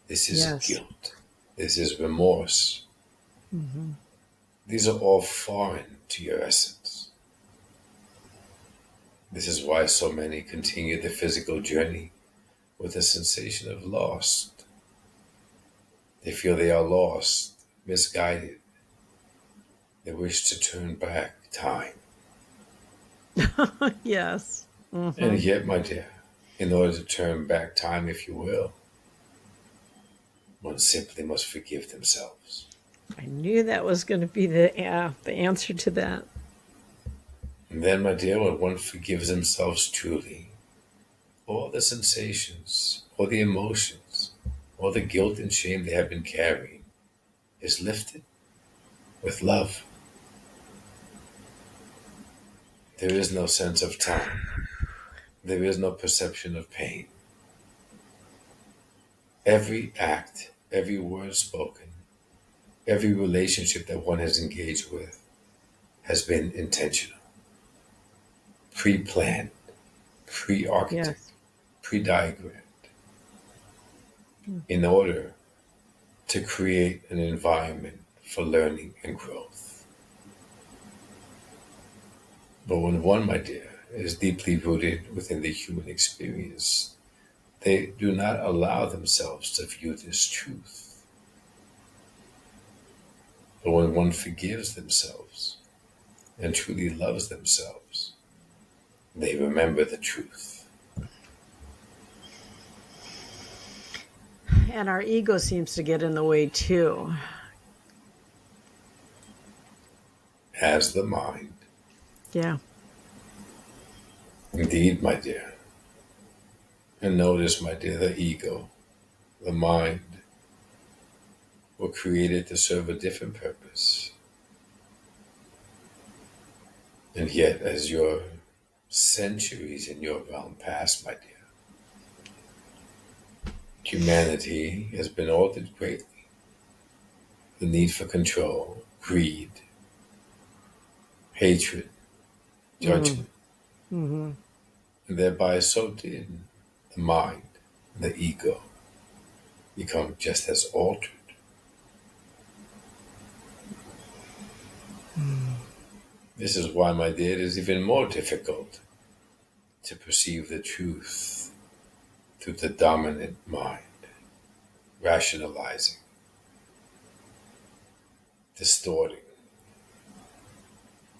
This is Yes. guilt. This is remorse. Mm-hmm. These are all foreign to your essence. This is why so many continue the physical journey with a sensation of lost. They feel they are lost, misguided. They wish to turn back time. Yes. Mm-hmm. And yet, my dear, in order to turn back time, if you will, one simply must forgive themselves. I knew that was going to be the answer to that. And then, my dear, when one forgives themselves truly, all the sensations, all the emotions, all the guilt and shame they have been carrying is lifted with love. There is no sense of time. There is no perception of pain. Every act, every word spoken, every relationship that one has engaged with has been intentional, pre-planned, pre-architected, Yes. pre-diagrammed, in order to create an environment for learning and growth. But when one, my dear, is deeply rooted within the human experience, they do not allow themselves to view this truth. But when one forgives themselves and truly loves themselves, they remember the truth. And our ego seems to get in the way too. As the mind, Yeah. indeed, my dear. And notice, my dear, the ego, the mind, were created to serve a different purpose. And yet, as your centuries in your realm pass, my dear, humanity has been altered greatly. The need for control, greed, hatred, Mm. judgment, Mm-hmm. and thereby so did the mind, the ego, become just as altered. This is why, my dear, it is even more difficult to perceive the truth through the dominant mind, rationalizing, distorting,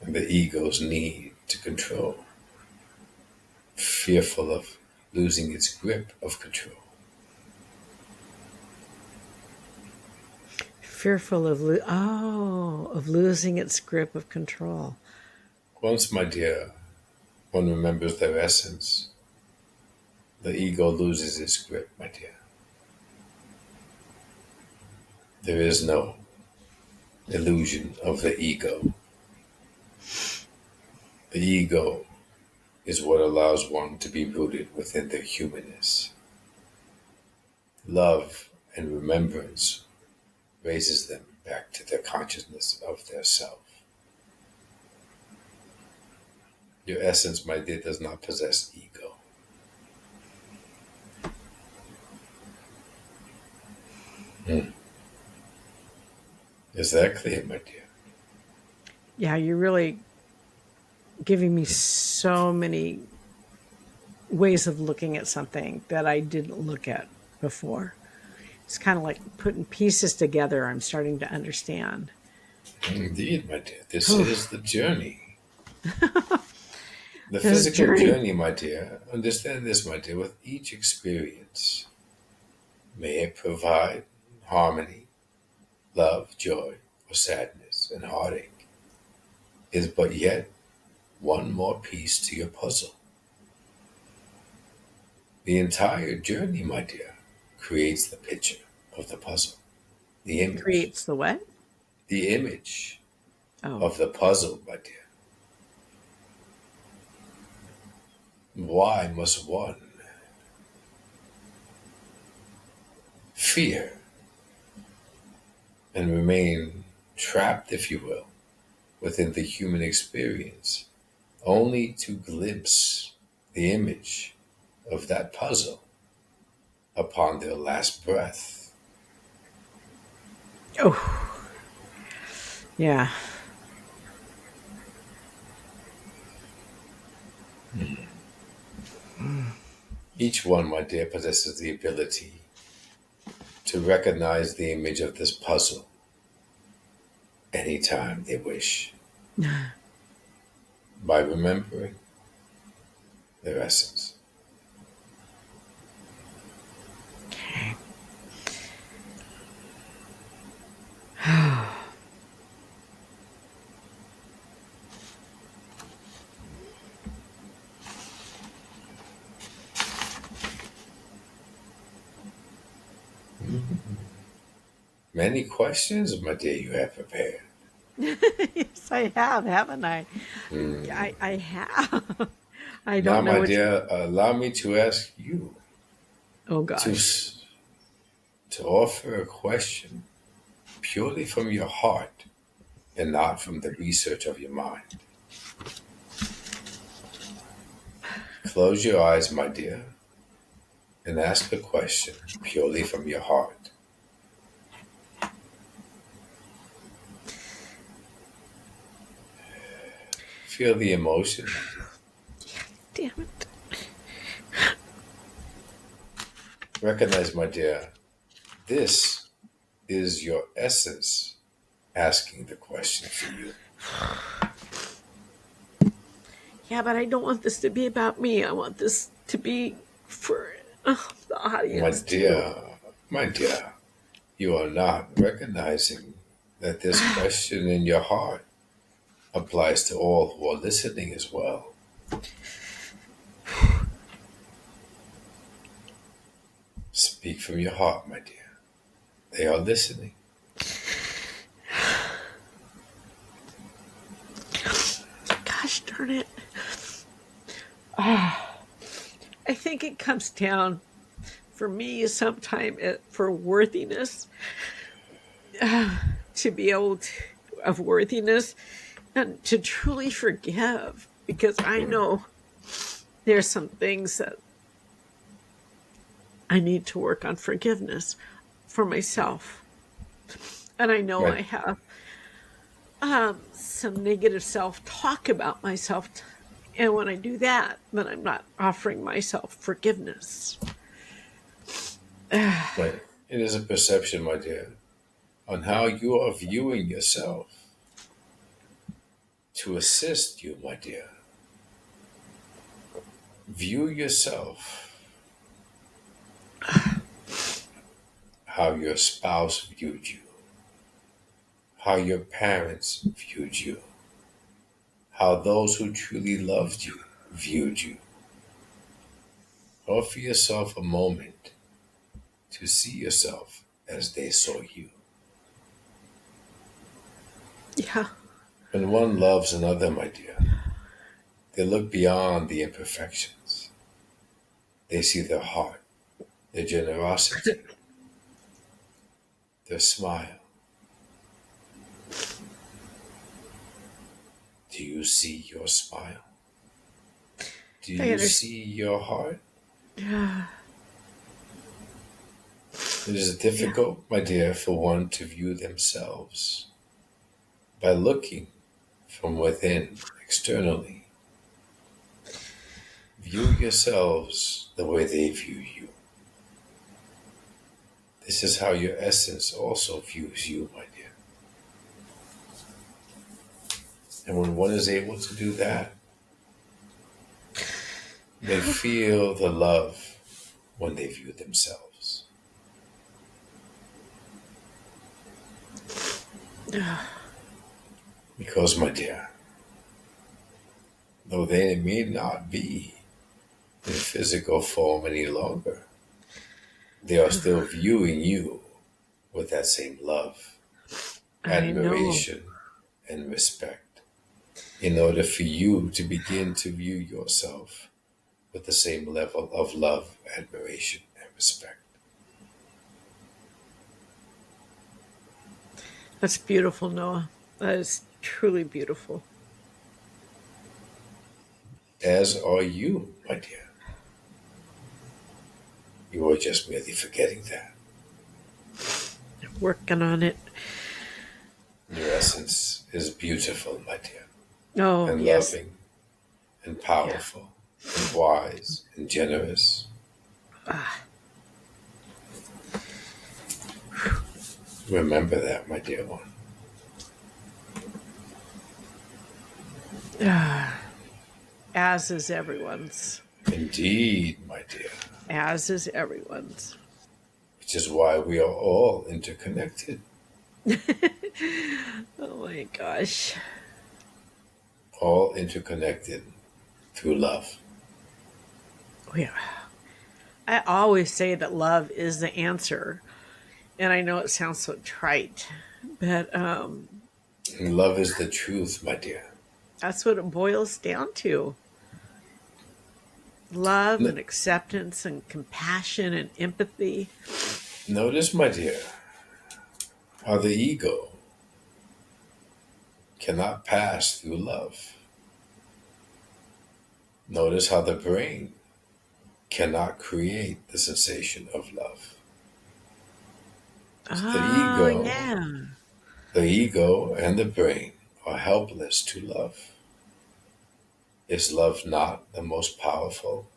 and the ego's need to control, fearful of losing its grip of control. Fearful of of losing its grip of control. Once, my dear, one remembers their essence, the ego loses its grip, my dear. There is no illusion of the ego. The ego is what allows one to be rooted within their humanness. Love and remembrance raises them back to their consciousness of their self. Your essence, my dear, does not possess ego. Mm. Is that clear, my dear? Yeah, you're really giving me so many ways of looking at something that I didn't look at before. It's kind of like putting pieces together. I'm starting to understand. Indeed, my dear. This is the journey. The This physical journey. journey, my dear. Understand this, my dear. With each experience, may it provide harmony, love, joy, or sadness and heartache, is but yet one more piece to your puzzle. The entire journey, my dear, creates the picture of the puzzle, the image, Creates the what? the image Oh, of the puzzle, my dear. Why must one fear and remain trapped, if you will, within the human experience, only to glimpse the image of that puzzle upon their last breath? oh, yeah. Each one, my dear, possesses the ability to recognize the image of this puzzle anytime they wish by remembering their essence. Okay. Many questions, my dear, you have prepared. Yes, I have, haven't I? Hmm. I have. I Now, don't know my which. dear, allow me to ask you Oh to, gosh. to offer a question purely from your heart and not from the research of your mind. Close your eyes, my dear, and ask a question purely from your heart. Feel the emotion, my dear. Damn it. Recognize, my dear, this is your essence asking the question for you. Yeah, but I don't want this to be about me. I want this to be for the My audience too. dear, my dear, you are not recognizing that this question in your heart applies to all who are listening as well. Speak from your heart, my dear. They are listening. Gosh darn it. I think it comes down for me sometime for worthiness, to be able to, of worthiness, and to truly forgive, because I know there's some things that I need to work on forgiveness for myself. And I know My, I have some negative self-talk about myself. And when I do that, then I'm not offering myself forgiveness. my, it is a perception, my dear, on how you are viewing yourself to assist you, my dear. View yourself how your spouse viewed you, how your parents viewed you, how those who truly loved you viewed you. Offer yourself a moment to see yourself as they saw you. Yeah. When one loves another, my dear, they look beyond the imperfections. They see their heart, their generosity, their smile. Do you see your smile? Do I you understand. see your heart? Yeah. It is Yeah. difficult, my dear, for one to view themselves by looking from within, externally. View yourselves the way they view you. This is how your essence also views you, my dear. And when one is able to do that, they feel the love when they view themselves. Because, my dear, though they may not be in physical form any longer, they are still viewing you with that same love, I know. admiration, and respect, in order for you to begin to view yourself with the same level of love, admiration, and respect. That's beautiful, Noah. That is truly beautiful. As are you, my dear. You are just merely forgetting that. Working on it. Your essence is beautiful, my dear, Oh, and yes. loving, and Yeah. powerful, and wise, and generous. Ah. Remember that, my dear one. Ah. As is everyone's. Indeed, my dear. As is everyone's. Which is why we are all interconnected, Oh my gosh. all interconnected through love. Oh, yeah. I always say that love is the answer. And I know it sounds so trite, but And love is the truth, my dear. that's what it boils down to. Love N- and acceptance and compassion and empathy. Notice, my dear, how the ego cannot pass through love. Notice how the brain cannot create the sensation of love. So Oh, yeah. the ego and the brain are helpless to love. Is love not the most powerful,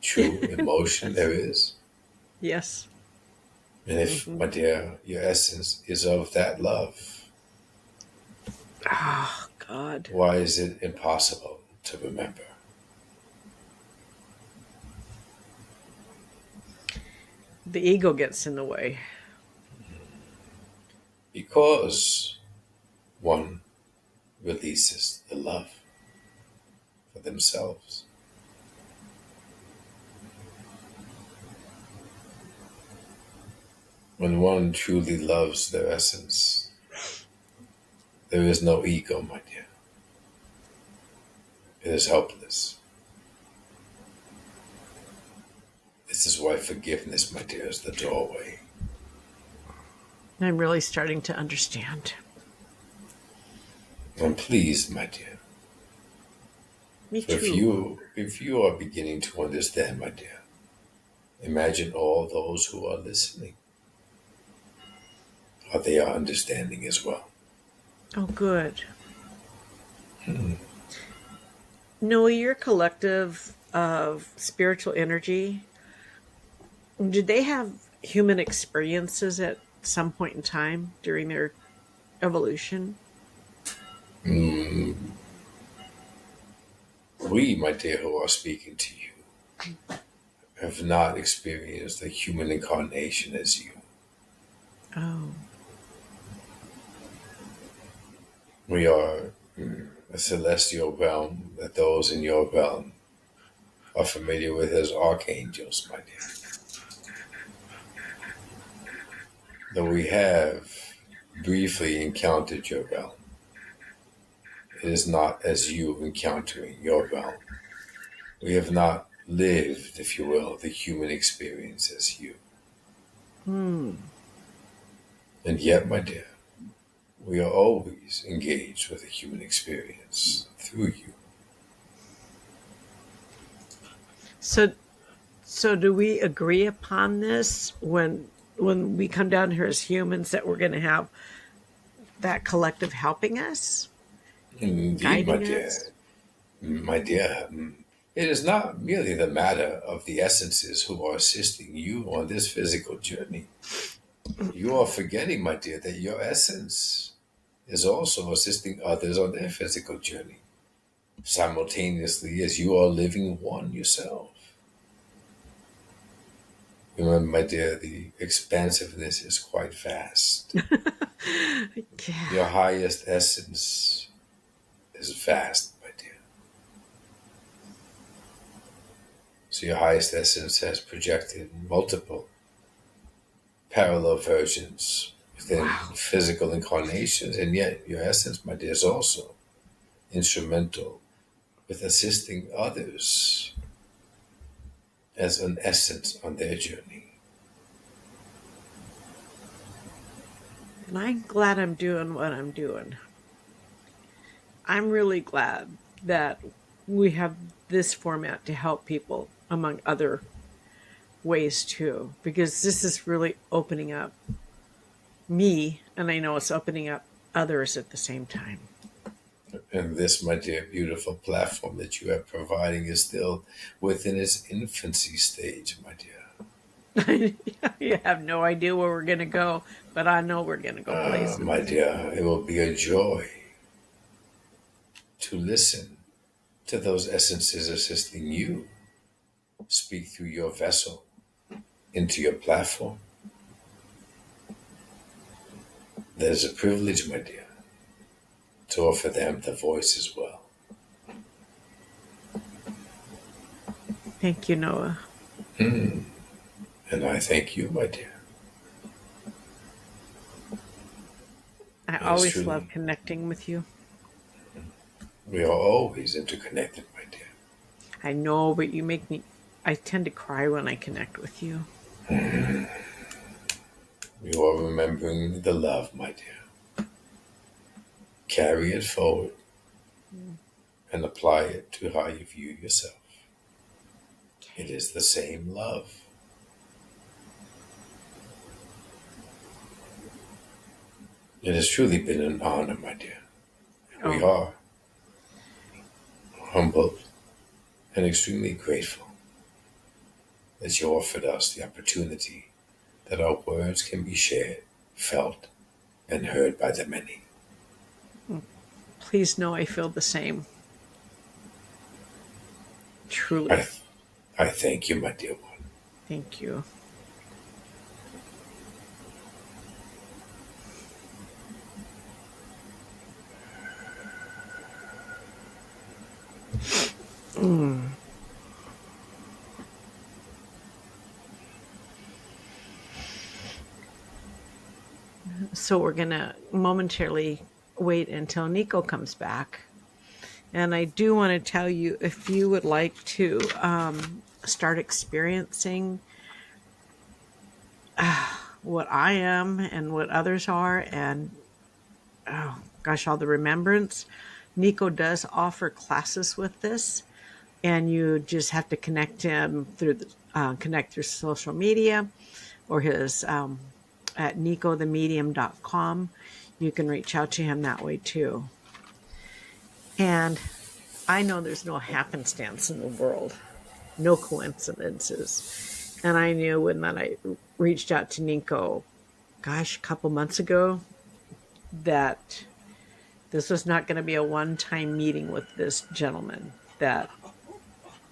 true emotion there is? Yes. And if, Hmm. my dear, your essence is of that love, Oh, God. why is it impossible to remember? The ego gets in the way. Because one releases the love for themselves. When one truly loves their essence, there is no ego, my dear. It is helpless. This is why forgiveness, my dear, is the doorway. I'm really starting to understand. I'm pleased, my dear. Me For too. if you are beginning to understand, my dear, imagine all those who are listening, how they are understanding as well. Oh, good. Noah, your collective of spiritual energy, did they have human experiences at some point in time during their evolution? Mm, we, my dear, who are speaking to you, have not experienced a human incarnation as you. Oh, We are a celestial realm that those in your realm are familiar with as archangels, my dear. Though we have briefly encountered your realm, it is not as you encountering your realm. We have not lived, if you will, the human experience as you. hmm. And yet, my dear, we are always engaged with the human experience through you. So, so do we agree upon this when we come down here as humans that we're going to have that collective helping us, Indeed, guiding us? my dear, it is not merely the matter of the essences who are assisting you on this physical journey. You are forgetting, my dear, that your essence is also assisting others on their physical journey, simultaneously as you are living one yourself. Remember, my dear, the expansiveness is quite vast. Yeah. Your highest essence is vast, my dear. So your highest essence has projected multiple parallel versions within Wow. physical incarnations, and yet your essence, my dear, is also instrumental with assisting others as an essence on their journey. And I'm glad I'm doing what I'm doing. I'm really glad that we have this format to help people among other ways too, because this is really opening up me, and I know it's opening up others at the same time. And this, my dear, beautiful platform that you are providing is still within its infancy stage, my dear. You have no idea where we're going to go, but I know we're going to go My places. dear, it will be a joy to listen to those essences assisting you speak through your vessel into your platform. That is a privilege, my dear, to offer them the voice as well. Thank you, Noah. Mm. And I thank you, my dear. I It is always love truly, connecting with you. we are always interconnected, my dear. I know, but you make me, I tend to cry when I connect with you. You are remembering the love, my dear. Carry it forward Mm. and apply it to how you view yourself. It Okay. is the same love. It has truly been an honor, my dear. We Oh, are humbled and extremely grateful that you offered us the opportunity that our words can be shared, felt, and heard by the many. mm. Please know I feel the same. Truly. I, I thank you, my dear one. Thank you. Mm. So we're going to momentarily wait until Nico comes back. And I do want to tell you, if you would like to start experiencing what I am and what others are, and oh gosh, all the remembrance, Nico does offer classes with this, and you just have to connect him through connect through social media or his at nikothemedium.com. You can reach out to him that way too. And I know there's no happenstance in the world, no coincidences. And I knew when that I reached out to Nico, gosh, a couple months ago, that this was not going to be a one-time meeting with this gentleman, that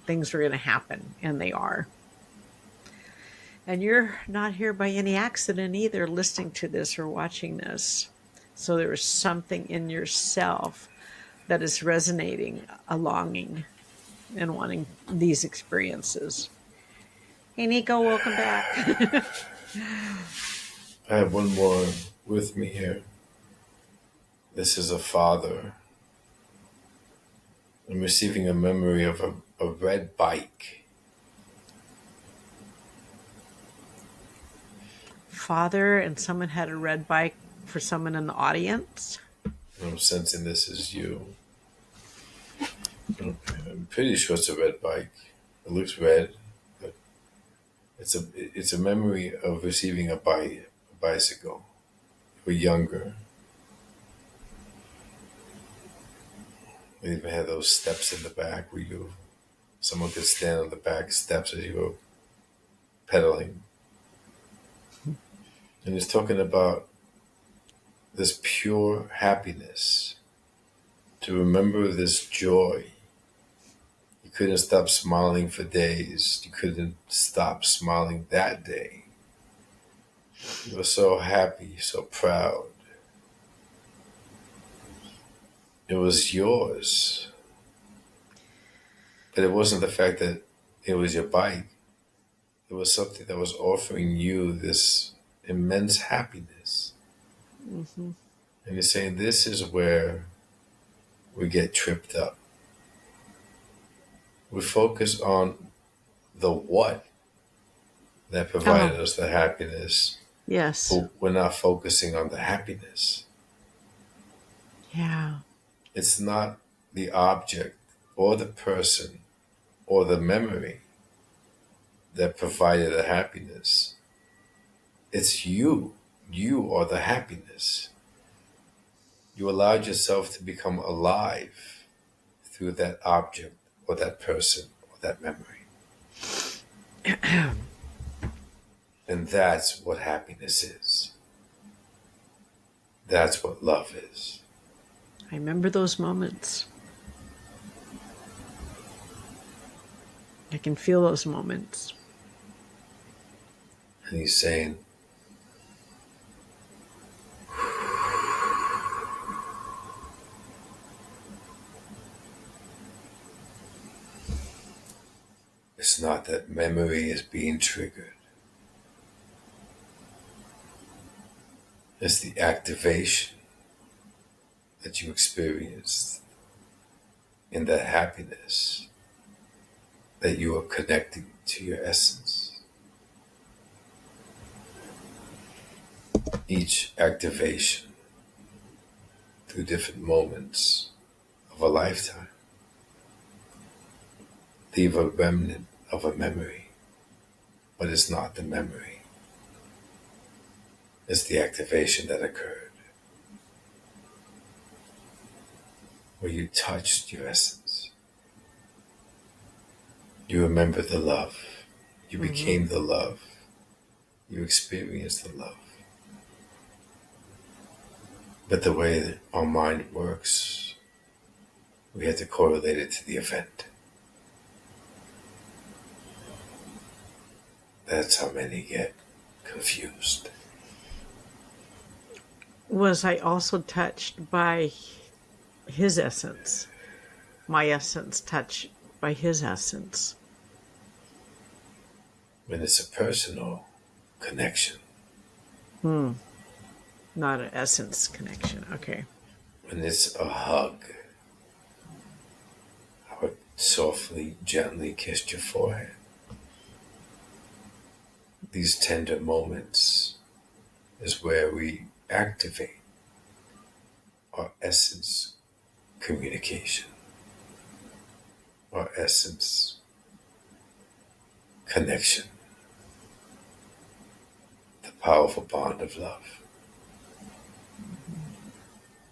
things were going to happen, and they are. And you're not here by any accident either, listening to this or watching this. So there is something in yourself that is resonating, a longing, and wanting these experiences. Hey, Nico, welcome back. I have one more with me here. This is a father. I'm receiving a memory of a red bike. Father and someone had a red bike for someone in the audience. I'm sensing this is you. I'm pretty sure it's a red bike. It looks red, but it's a memory of receiving a bicycle. We're younger. We even had those steps in the back where someone could stand on the back steps as you were pedaling. And he's talking about this pure happiness, to remember this joy. You couldn't stop smiling for days. You couldn't stop smiling that day. You were so happy, so proud. It was yours. But it wasn't the fact that it was your bike. It was something that was offering you this immense happiness. Mm-hmm. And he's saying this is where we get tripped up. We focus on the what that Oh, provided us the happiness, yes. but we're not focusing on the happiness. Yeah. It's not the object or the person or the memory that provided the happiness. It's you. You are the happiness. You allowed yourself to become alive through that object or that person or that memory. And that's what happiness is. That's what love is. I remember those moments. I can feel those moments. And he's saying, it's not that memory is being triggered. It's the activation that you experienced, in that happiness, that you are connecting to your essence. Each activation through different moments of a lifetime leave a remnant of a memory, but it's not the memory. It's the activation that occurred, where you touched your essence. You remember the love. You became the love. You experienced the love. But the way that our mind works, we have to correlate it to the event. That's how many get confused. Was I also touched by his essence? My essence touched by his essence? When it's a personal connection, Not an essence connection. Okay. when it's a hug, I would softly, gently kiss your forehead. These tender moments is where we activate our essence communication, our essence connection, the powerful bond of love.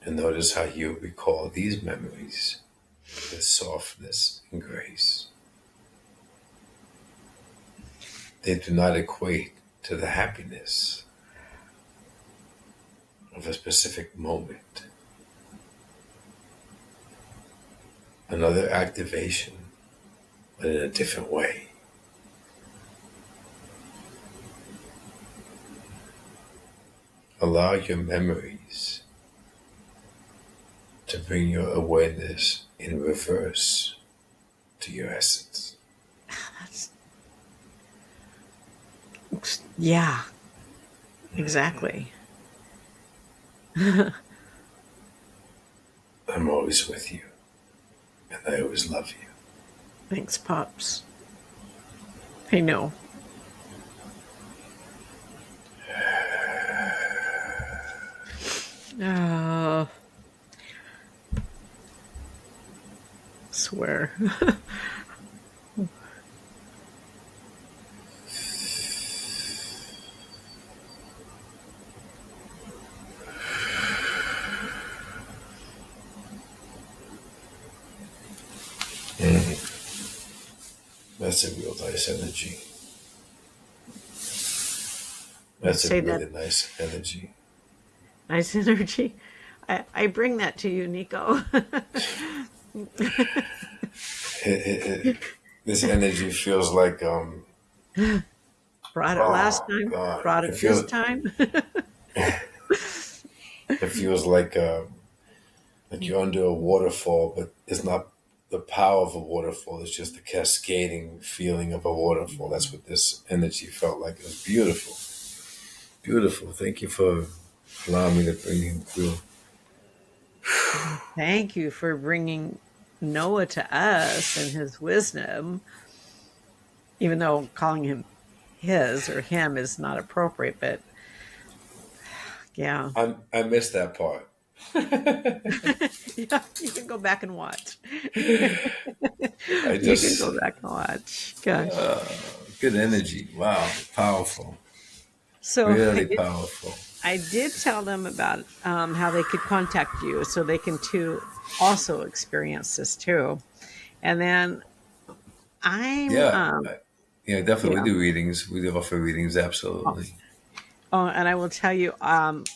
And notice how you recall these memories with softness and grace. They do not equate to the happiness of a specific moment. Another activation, but in a different way. Allow your memories to bring your awareness in reverse to your essence. Yeah, exactly. I'm always with you, and I always love you. Thanks, Pops. I know. Swear. That's a real nice energy. That's a Say really that. nice energy. Nice energy. I bring that to you, Nico. This energy feels like Brought it last oh time. god, Brought it it this feels time. it feels like you're under a waterfall, but it's not the power of a waterfall. It's just the cascading feeling of a waterfall. That's what this energy felt like. It was beautiful, beautiful. Thank you for allowing me to bring you through. Thank you for bringing Noah to us and his wisdom, even though calling him his or him is not appropriate, but yeah. I missed that part. Yeah, you can go back and watch. I You can just go back and watch. Gosh. good energy. Wow, powerful, So really powerful. I did tell them about how they could contact you so they can too also experience this too. And then I'm Yeah, yeah, definitely. yeah. We do readings. We do offer readings. Oh, Absolutely. and I will tell you, and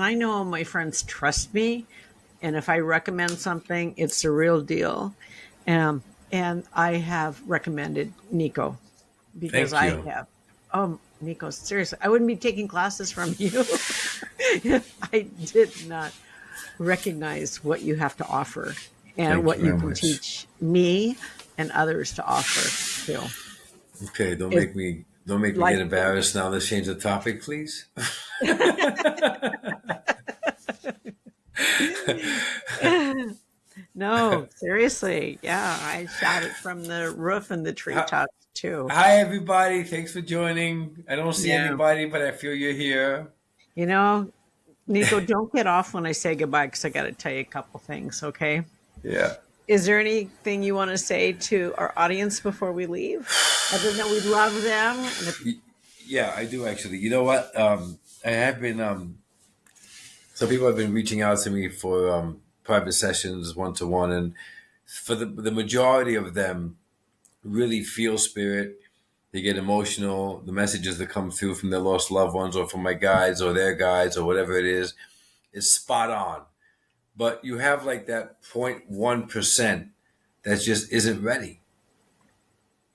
I know my friends trust me, and if I recommend something, it's the real deal. And I have recommended Nico because Thank I you. have. Oh, Nico, seriously, I wouldn't be taking classes from you if I did not recognize what you have to offer and Thank what you you very can much. teach me and others to offer too. Okay, It's don't make me life get changing. embarrassed now. Let's change the topic, please. No, seriously. Yeah, I shout it from the roof and the Hi, treetops too. hi, everybody. Thanks for joining. I don't see Yeah. anybody, but I feel you're here. You know, Nico, don't get off when I say goodbye because I got to tell you a couple things, okay? Yeah. Is there anything you want to say to our audience before we leave? Other than we love them. And if, Yeah, I do actually. You know what? I have been, some people have been reaching out to me for private sessions, one to one. And for the majority of them, really feel spirit. They get emotional. The messages that come through from their lost loved ones or from my guides or their guides or whatever it is spot on. But you have like that 0.1% that just isn't ready.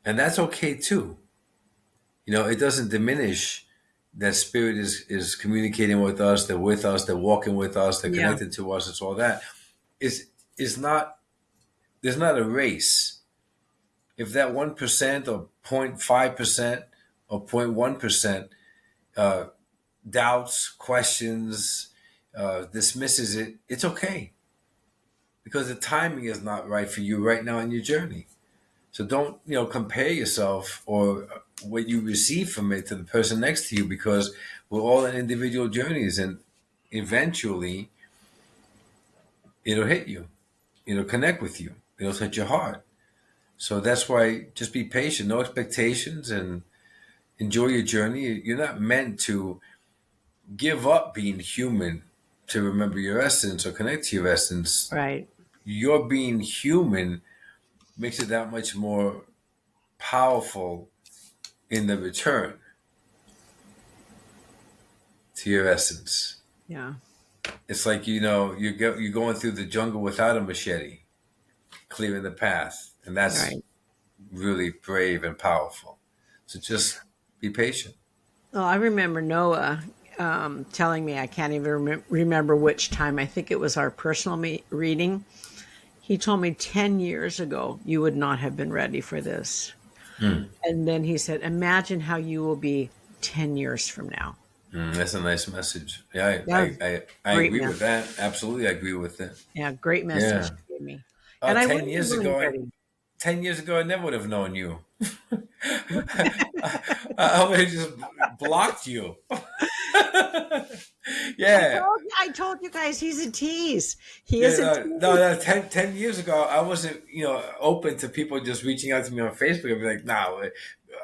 And that's okay too. It doesn't diminish that spirit is communicating with us, they're with us, they're walking with us, they're yeah, connected to us, it's all that. It's not there's not a race. If that 1% or 0.5% or 0.1% uh, doubts, questions, dismisses it, it's okay. Because the timing is not right for you right now in your journey. So don't, compare yourself or what you receive from it to the person next to you, because we're all in individual journeys, and eventually it'll hit you. It'll connect with you. It'll touch your heart. So that's why just be patient, no expectations, and enjoy your journey. You're not meant to give up being human to remember your essence or connect to your essence. right. Your being human makes it that much more powerful in the return to your essence. Yeah, It's like you're going through the jungle without a machete, clearing the path, and that's right. really brave and powerful. So just be patient. Well, I remember Noah telling me, I can't even remember which time. I think it was our personal reading. He told me 10 years ago, you would not have been ready for this. Mm. And then he said, imagine how you will be 10 years from now. That's a nice message. Yeah, That was I great agree message. with that. Absolutely, I agree with it. Yeah, great message Yeah. he gave me. And I 10 wouldn't have years been ago, ready. 10 years ago, I never would have known you. I would have just blocked you. Yeah. I told you guys he's a tease. He Yeah, is a no, no, tease. no 10 years ago, I wasn't, open to people just reaching out to me on Facebook. I'd be like, no,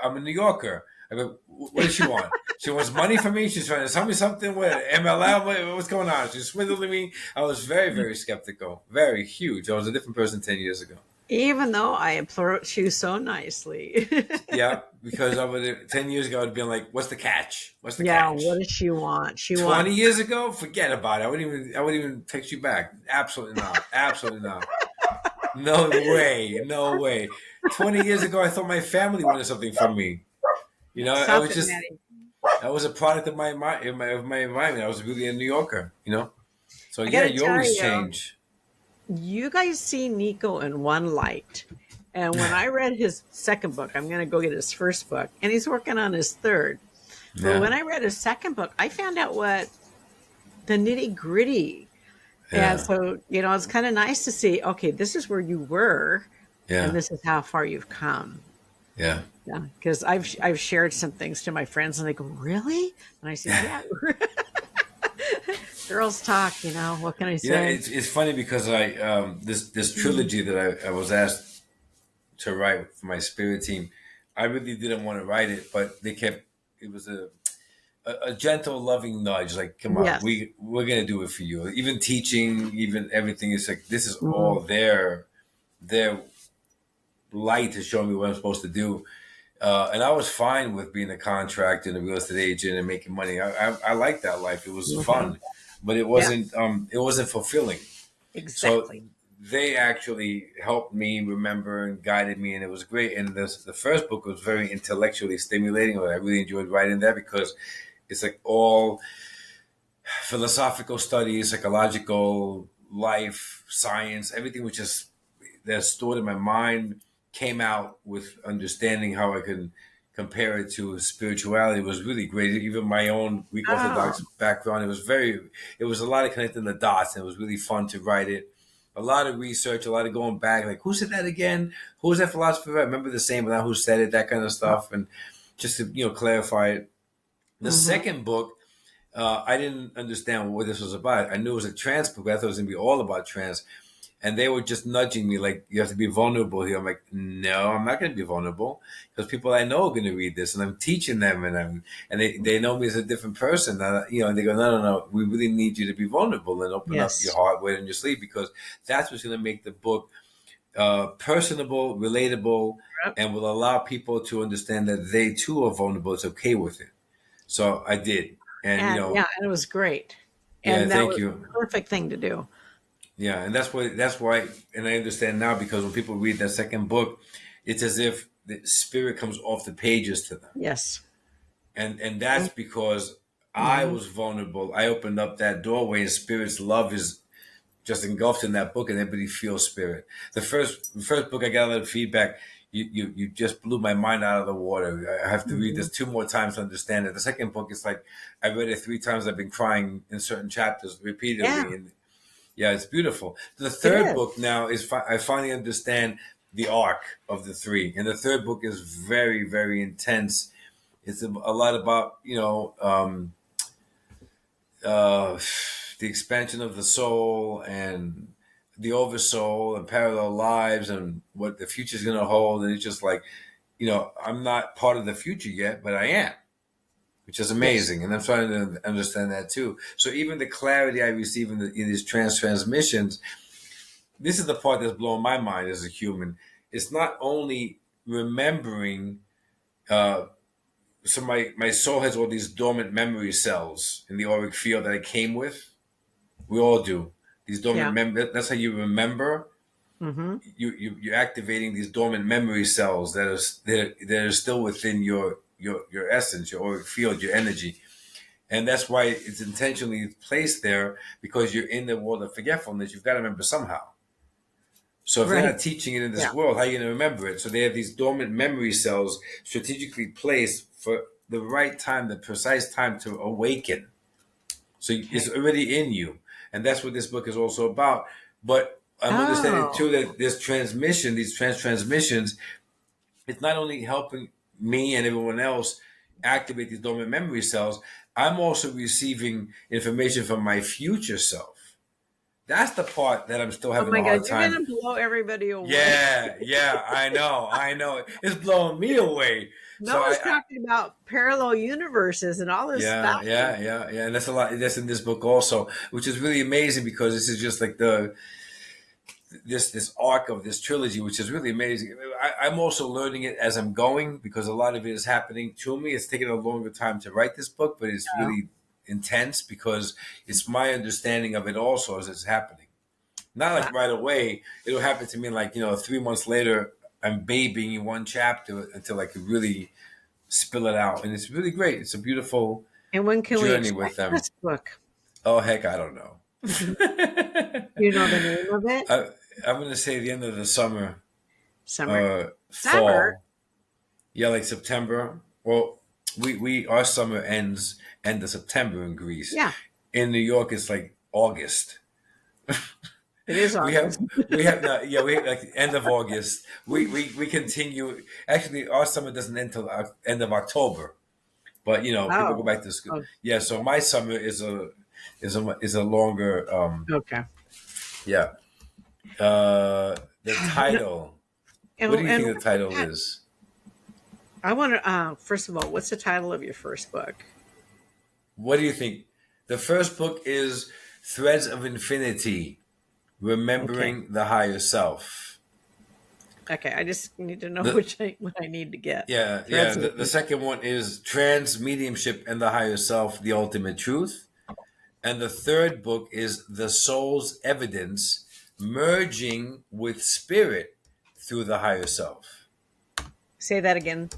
I'm a New Yorker. I go, what does she want? She wants money from me. She's trying to sell me something. What, MLM? What's going on? She's swindling me. I was very, very skeptical. Very huge. I was a different person 10 years ago. Even though I approach you so nicely. Yeah, because 10 years ago, I'd been like, what's the catch? What's the Yeah, what catch? does she want? She 20 wants. years ago, forget about it. I wouldn't even text you back. Absolutely not. Absolutely not. No way. No way. 20 years ago, I thought my family wanted something from me. I Stop was it, just, Maddie. I was a product of my environment. I was really a New Yorker. So I yeah, gotta you tell always you, change. you guys see Nico in one light. And when I read his second book, I'm gonna go get his first book, and he's working on his third. But Yeah. when I read his second book, I found out what the nitty gritty. And Yeah. so, it's kind of nice to see, okay, this is where you were, and Yeah. this is how far you've come. Yeah. Yeah, because I've shared some things to my friends, and they go, "Really?" And I said, "Yeah." Girls talk, What can I say? It's funny because I this trilogy that I was asked to write for my spirit team, I really didn't want to write it, but it was a gentle, loving nudge. Like, come on, Yes. we're gonna do it for you. Even teaching, even everything is like this is all Mhm. their light to show me what I'm supposed to do. And I was fine with being a contractor and a real estate agent and making money. I liked that life. It was Mhm. fun, but Yeah, it wasn't fulfilling. So exactly. they actually helped me remember and guided me, and it was great. And the first book was very intellectually stimulating. I really enjoyed writing that because it's like all philosophical studies, psychological, life, science, everything was just that's stored in my mind came out with understanding how I can compare it to spirituality was really great. Even my own Greek Oh. Orthodox background, it was a lot of connecting the dots, and it was really fun to write it. A lot of research, a lot of going back, like who said that again? Who was that philosopher? I remember the same, but not who said it, that kind of stuff, and just to clarify it. The Mm-hmm. second book, I didn't understand what this was about. I knew it was a trance book, but I thought it was going to be all about trance. And they were just nudging me, like, you have to be vulnerable here. I'm like, no, I'm not going to be vulnerable because people I know are going to read this, and I'm teaching them, and they know me as a different person. And they go, no, we really need you to be vulnerable and open up your Yes. heart, wait on your sleeve, because that's what's going to make the book personable, relatable, Yep. and will allow people to understand that they too are vulnerable. It's okay with it. So I did, and And yeah, and it was great. yeah, And that thank was you. the perfect thing to do. Yeah, and that's why, and I understand now because when people read that second book, it's as if the spirit comes off the pages to them, Yes. and that's because I Mm-hmm. was vulnerable. I opened up that doorway, and spirit's love is just engulfed in that book, and everybody feels spirit. The first book, I got a lot of feedback. You just blew my mind out of the water. I have to read Mm-hmm. this 2 more times to understand it. The second book is like I read it 3 times. I've been crying in certain chapters Yeah, repeatedly, and yeah, it's beautiful. The it third is. book now is I finally understand the arc of the three, and the third book is very, very intense. It's a lot about uh, the expansion of the soul and the oversoul and parallel lives and what the future is going to hold. And it's just like, I'm not part of the future yet, but I am, which is Yes. amazing. And I'm trying to understand that too. So even the clarity I receive in these transmissions, this is the part that's blowing my mind as a human. It's not only remembering. So my soul has all these dormant memory cells in the auric field that I came with. We all do. These dormant Yeah. That's how you remember. Mm-hmm. You're activating these dormant memory cells that are still within your essence, your auric field, your energy. And that's why it's intentionally placed there, because you're in the world of forgetfulness. You've got to remember somehow. So if they're Right. not teaching it in Yeah. this world, how are you going to remember it? So they have these dormant memory cells strategically placed for the right time, the precise time to awaken. So Okay. it's already in you. And that's what this book is also about. But I'm understanding Oh. too that this transmission, these transmissions, it's not only helping me and everyone else activate these dormant memory cells, I'm also receiving information from my future self. That's the part that I'm still Oh having my a God, hard you're time. gonna blow everybody away. Yeah, I know. It's blowing me away. So Noah's talking about parallel universes and all this stuff. yeah, and that's a lot. That's in this book also, which is really amazing because this is just like this arc of this trilogy, which is really amazing. I'm also learning it as I'm going because a lot of it is happening to me. It's taken a longer time to write this book, but it's Oh, really intense because it's my understanding of it also as it's happening. Not wow. like right away. It'll happen to me like 3 months later. I'm babying one chapter until I could really spill it out, and it's really great. It's a beautiful And when can we journey expect with them. this book? Oh heck, I don't know. Do you know the name of it? I, I'm going to say the end of the summer, Summer. Summer. fall. Yeah, like September. Well, we our summer ends end of September in Greece. Yeah, In New York, it's like August. it is We have August. we have no, yeah, we like end of August. We continue. Actually, our summer doesn't end till end of October. But people go Oh. back to school. Oh, Yeah, so my summer is a longer. okay. Yeah. The title. What do you And think the title is? I want to, first of all, what's the title of your first book? What do you think? The first book is Threads of Infinity, Okay. Remembering the Higher Self. Okay. I just need to know The what I need to get. yeah. Threads of The second one is Trance, Mediumship, and the Higher Self, the Ultimate Truth. And the third book is The Soul's Evidence, Merging with Spirit through the Higher Self. Say that again.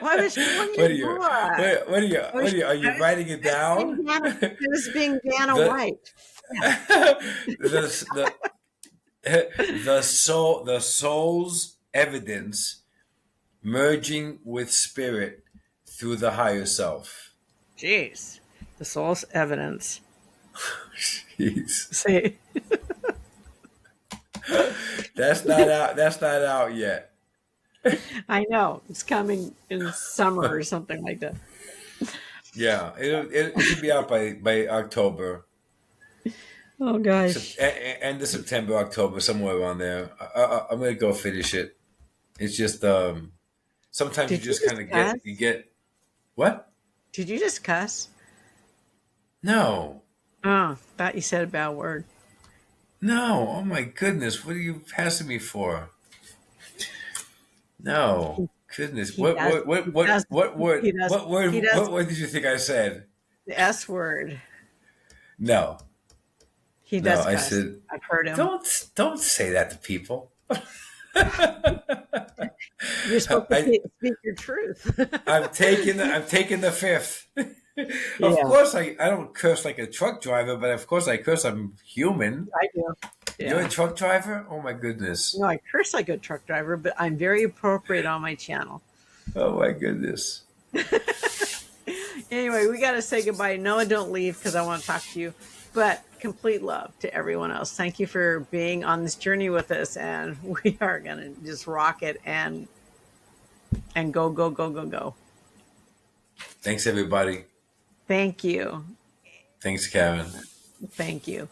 Well, I was showing What your are you? book. Are you writing it down? I was being Dana the White. Yeah. the soul's evidence, merging with spirit through the higher self. Jeez. The soul's evidence. Jeez. See, That's not out. That's not out yet. I know it's coming in summer or something like that. Yeah, it should be out by October, Oh gosh. end of September, October, somewhere around there. I'm gonna go finish it. It's just sometimes you Did you just just kind of cuss? get what? Did you just cuss? No, Oh, thought you said a bad word. no. Oh my goodness, what are you passing me for? No, goodness. He does. He does. He does. He does What word did you think I said? the S word. No, He no. does I cuss. said I've heard him. don't say that to people. You're supposed to I speak your truth. I'm taking the fifth. Of Yeah, course, I don't curse like a truck driver, but of course I curse. I'm human. I do. You're a Yeah. truck driver? Oh my goodness. No, I curse like a truck driver, but I'm very appropriate on my channel. Oh my goodness. Anyway, we got to say goodbye. Noah, don't leave because I want to talk to you. But complete love to everyone else. Thank you for being on this journey with us, and we are gonna just rock it and go go go go go. Thanks everybody. Thank you. Thanks, Karen. Thank you.